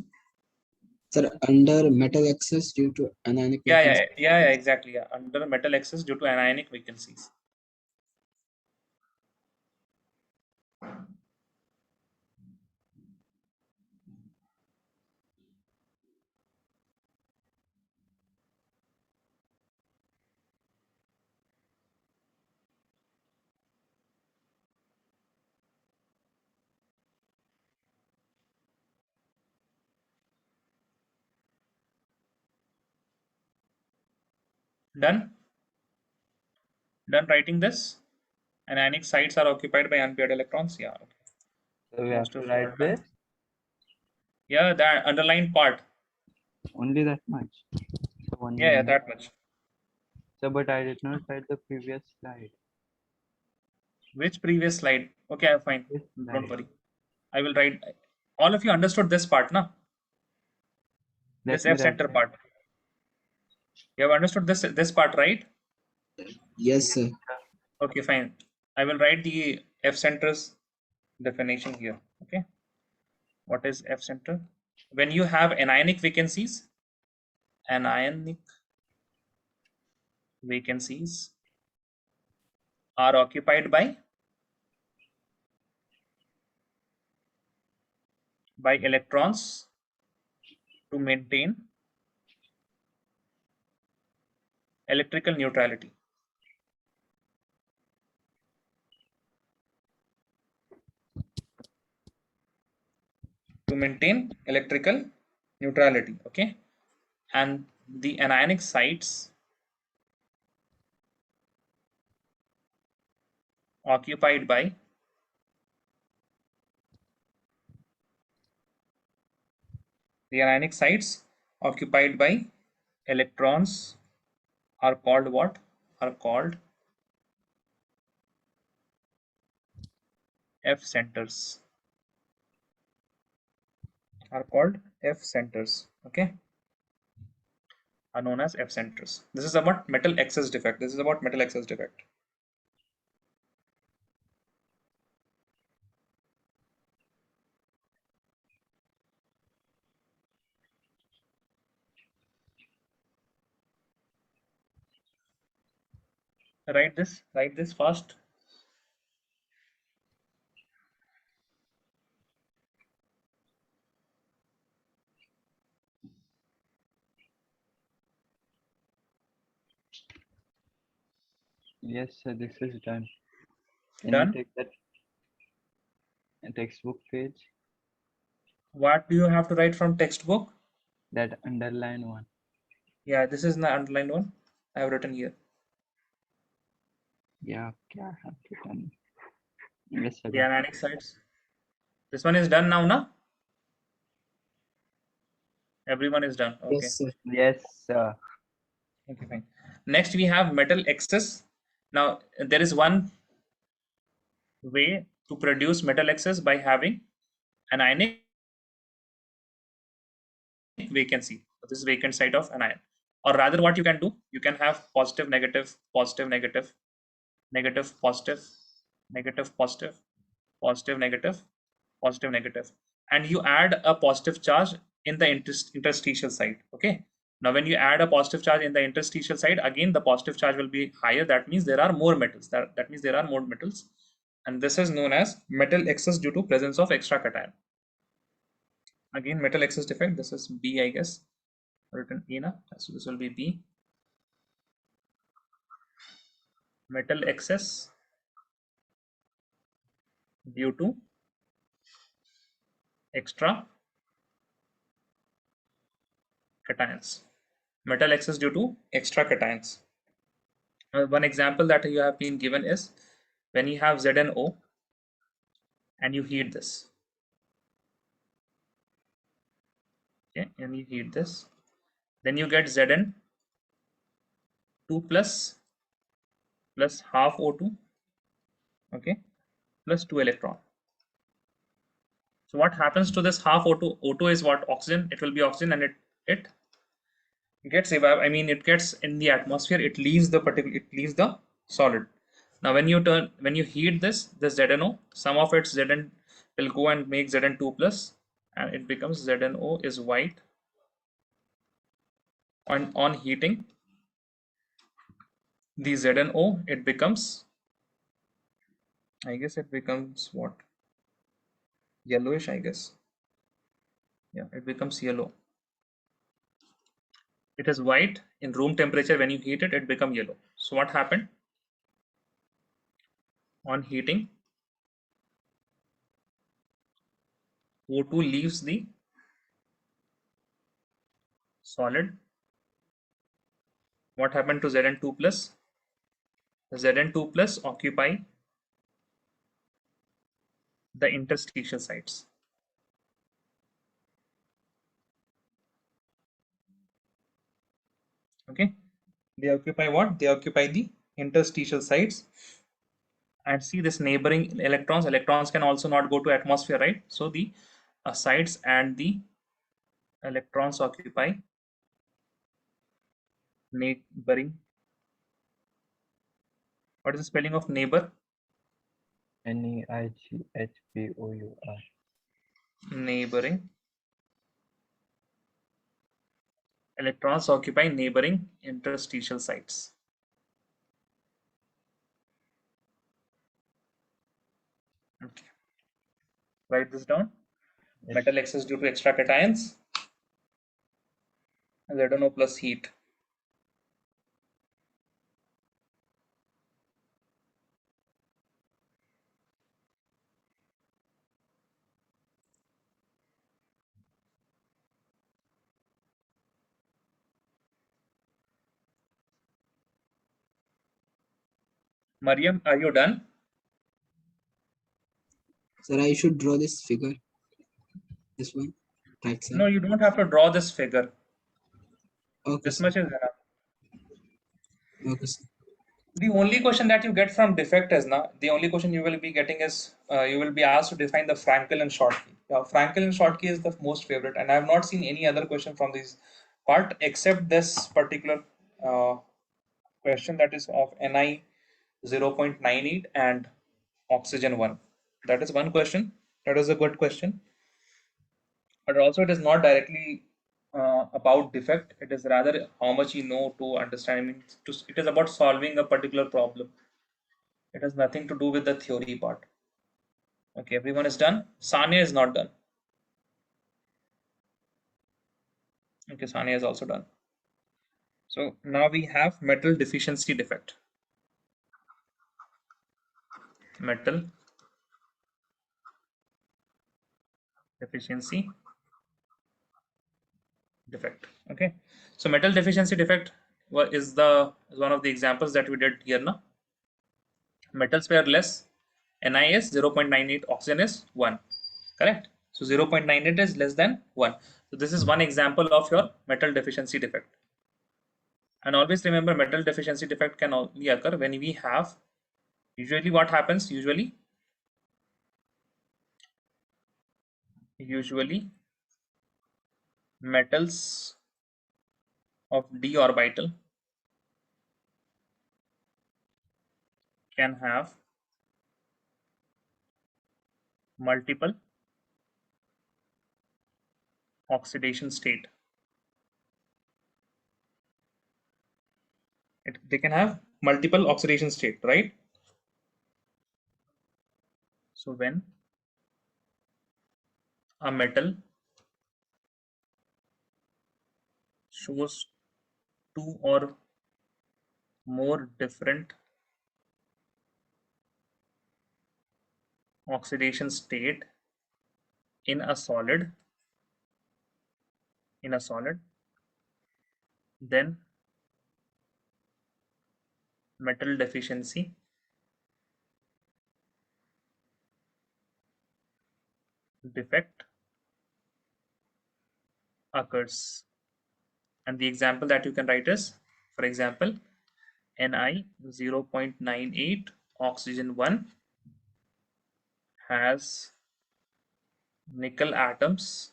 Sir, under metal excess due to anionic vacancy. Yeah, exactly. Yeah, under metal excess due to anionic vacancies. Done? Done writing this? Anionic sites are occupied by unpaired electrons. Yeah. Okay. So we have Most to of you write are done. this Yeah, that underlined part. only that much. So Yeah, that much. So, but I did not write the previous slide. Which previous slide? Okay, fine. This Don't slide. worry. I will write. All of you understood this part, na? Let This me F center write part. You have understood this part, right? Yes, sir. Okay, fine. I will write the F centers definition here. Okay. What is F center? When you have anionic vacancies are occupied by electrons to maintain electrical neutrality. To maintain electrical neutrality, okay? And the anionic sites occupied by electrons are called what? Are called F centers. Are called F centers, okay? Are known as F centers. This is about metal excess defect. Write this fast. Yes, sir, this is done. Can Done? you take that textbook page? What do you have to write from textbook? That underline one. Yeah, this is the underlined one I have written here. Yeah, क्या have to done? Yes, sir. The anionic sites. This one is done now, na? Everyone is done. Okay. Yes, sir. Yes, sir. Okay, fine. Next we have metal excess. Now there is one way to produce metal excess by having an ionic vacancy. This is vacant site of an ion. Or rather, what you can do, you can have positive, negative, positive, negative, negative, positive, negative, positive, positive, negative, positive, negative, and you add a positive charge in the interstitial site. Okay. Now, when you add a positive charge in the interstitial site, again the positive charge will be higher. That means there are more metals. That means there are more metals, and this is known as metal excess due to presence of extra cation. Again, metal excess defect. This is B, I guess, written E na. So this will be B. Metal excess due to extra cations. Metal excess due to extra cations. One example that you have been given is when you have ZnO and you heat this. Okay, and you heat this, then you get Zn 2 plus half O2, okay, plus 2 electron. So what happens to this half O2? O2 is what? Oxygen. It will be oxygen, and it gets it gets in the atmosphere. It leaves the solid. Now when you heat this ZnO, some of its Zn will go and make Zn2 plus, and it becomes ZnO is white. On heating the ZnO, it becomes, I guess it becomes what? Yellowish, I guess. Yeah, it becomes yellow. It is white in room temperature. When you heat it, it becomes yellow. So what happened? On heating, O2 leaves the solid. What happened to Zn2 plus? Zn2 plus occupy the interstitial sites. Okay, they occupy what? They occupy the interstitial sites. And see this neighboring electrons can also not go to atmosphere, right? So the sites and the electrons occupy neighboring. What is the spelling of neighbor? NEIGHBOUR. Neighboring. Electrons occupy neighboring interstitial sites. Okay. Write this down. Yes. Metal excess due to extra cations. ZnO plus heat. Mariam, are you done? Sir, I should draw this figure. This one. Right side. No, you don't have to draw this figure. Okay, This sir. much is enough. Okay, sir. The only question that you get from defect is the only question you will be getting is you will be asked to define the Frankel and Schottky. Frankel and Schottky is the most favorite, and I have not seen any other question from this part except this particular question, that is of Ni 0.98 and oxygen 1. That is one question. That is a good question. But also it is not directly about defect. It is rather how much you know to understand. I mean, it is about solving a particular problem. It has nothing to do with the theory part. Okay, everyone is done. Sanya is not done. Okay, Sanya is also done. So now we have metal deficiency defect. Metal deficiency defect. Okay, so metal deficiency defect is one of the examples that we did here now. Metals were less. Ni is 0.98, oxygen is 1. Correct. So 0.98 is less than 1. So this is one example of your metal deficiency defect. And always remember, metal deficiency defect can only occur when we have, usually what happens, usually metals of d orbital can have multiple oxidation state. They can have multiple oxidation state, right? So when a metal shows two or more different oxidation state in a solid, then metal deficiency defect occurs. And the example that you can write is, for example, Ni 0.98 oxygen 1 has nickel atoms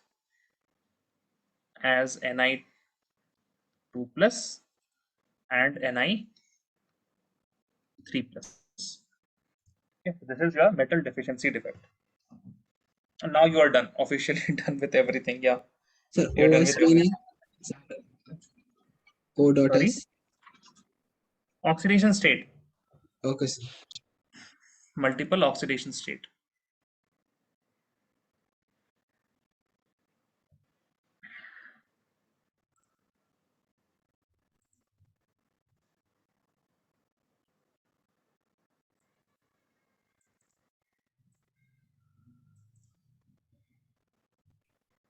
as Ni2 plus and Ni3 plus. Okay, so this is your metal deficiency defect. And now you are done, officially done with everything. Yeah, Sir, you're done with OS everything. meaning O dot Sorry, S. oxidation state, Okay, sir. multiple oxidation state.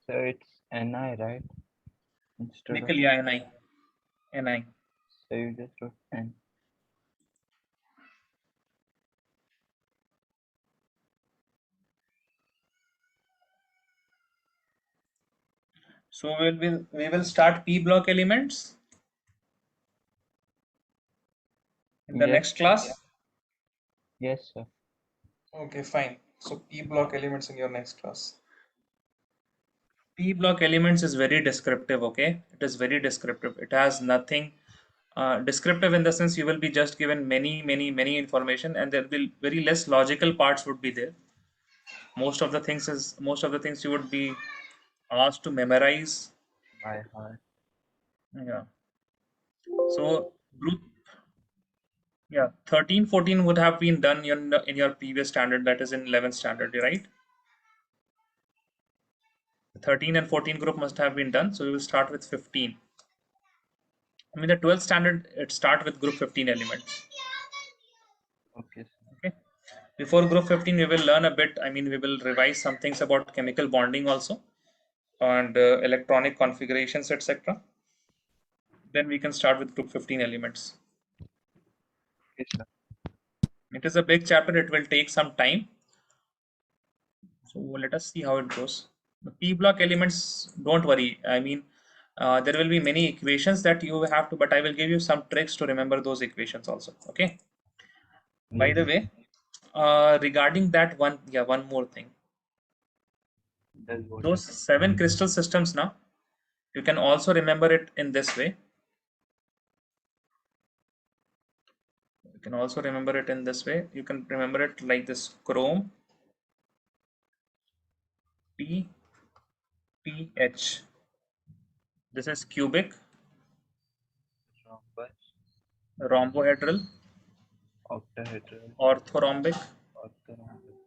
So it's Ni, right? Instead Nickel, of, yeah, Ni. so you just wrote N. So we will start p block elements in the Yes, next class. yes, sir. Okay, fine. So p block elements in your next class. P block elements is very descriptive. Okay, it is very descriptive. It has nothing descriptive in the sense you will be just given many information, and there will very less logical parts would be there. Most of the things you would be asked to memorize. By heart. Yeah. So group, yeah, 13 14 would have been done in your previous standard, that is in 11th standard, right? 13 and 14 group must have been done, so we will start with 15. I mean, the 12th standard, it start with group 15 elements. Okay, sir. Okay. Before group 15, we will learn a bit. I mean, we will revise some things about chemical bonding also, and electronic configurations, etc. Then we can start with group 15 elements. Okay, sir. It is a big chapter. It will take some time. So let us see how it goes. The P block elements, don't worry. I mean, there will be many equations that you have to, but I will give you some tricks to remember those equations also. Okay. By the way, regarding that one, yeah, one more thing. Does what? Those 7 crystal systems now, you can also remember it in this way. You can also remember it in this way. You can remember it like this: chrome, T, P, H. This is cubic, Rhombus, rhombohedral, octahedral, orthorhombic. orthorhombic,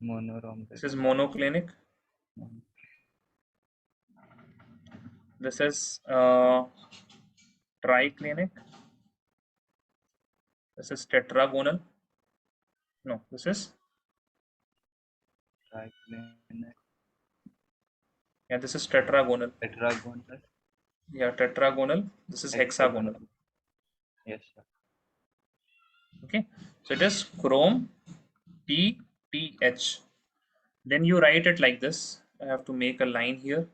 monorhombic. This is monoclinic. This is triclinic. This is tetragonal. No, this is, Triclinic, yeah, this is tetragonal. tetragonal, Yeah, tetragonal. This is hexagonal. Yes, sir. Okay, so it is chrome, T, P, H. Then you write it like this. I have to make a line here.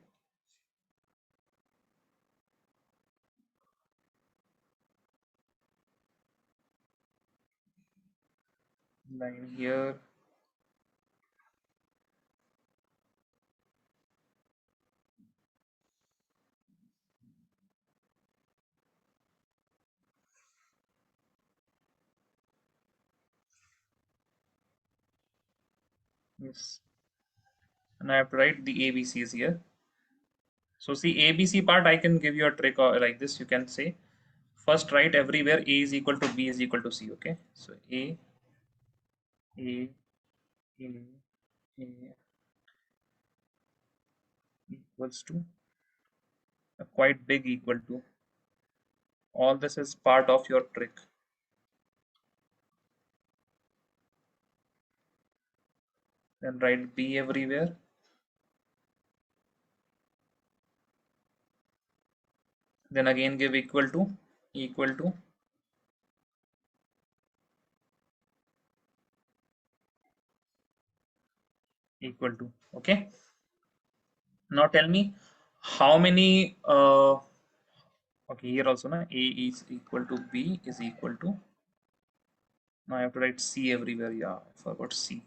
line here. Yes, and I have to write the ABCs here. So see, ABC part, I can give you a trick or like this. You can say first write everywhere A is equal to B is equal to C. Okay, so A A equals to a quite big equal to. All this is part of your trick. Then write B everywhere. Then again give equal to equal to. Equal to. Okay. Now tell me how many. Okay, here also na A is equal to B is equal to. Now I have to write C everywhere. Yeah, I forgot C.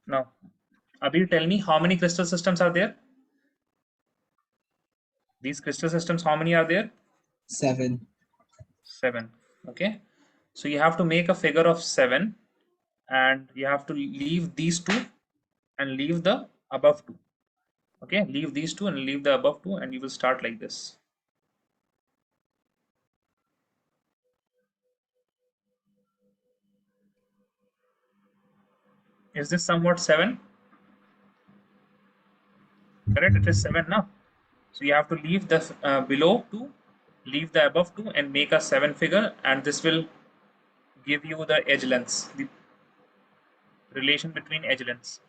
Now, Abhi, tell me how many crystal systems are there? These crystal systems, how many are there? 7. 7. Okay. So you have to make a figure of 7 and you have to leave these two and leave the above two. Okay. Leave these two and leave the above two and you will start like this. Is this somewhat 7? Correct. It is 7 now. So you have to leave the below 2, leave the above 2 and make a 7 figure, and this will give you the edge lengths, the relation between edge lengths.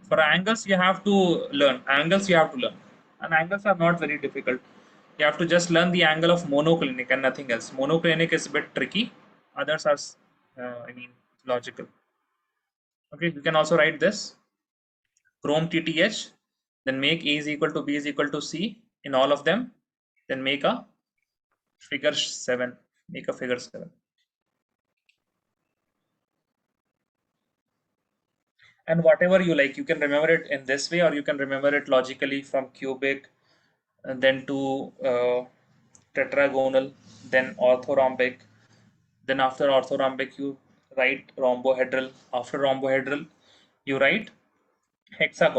For angles, you have to learn. Angles you have to learn. And angles are not very difficult. You have to just learn the angle of monoclinic and nothing else. Monoclinic is a bit tricky. Others are, logical. Okay, you can also write this. Chrome TTH, then make A is equal to B is equal to C in all of them. Then make a figure 7. Make a figure 7. And whatever you like, you can remember it in this way or you can remember it logically from cubic and then to tetragonal, then orthorhombic, then after orthorhombic you write rhombohedral, after rhombohedral you write hexagonal.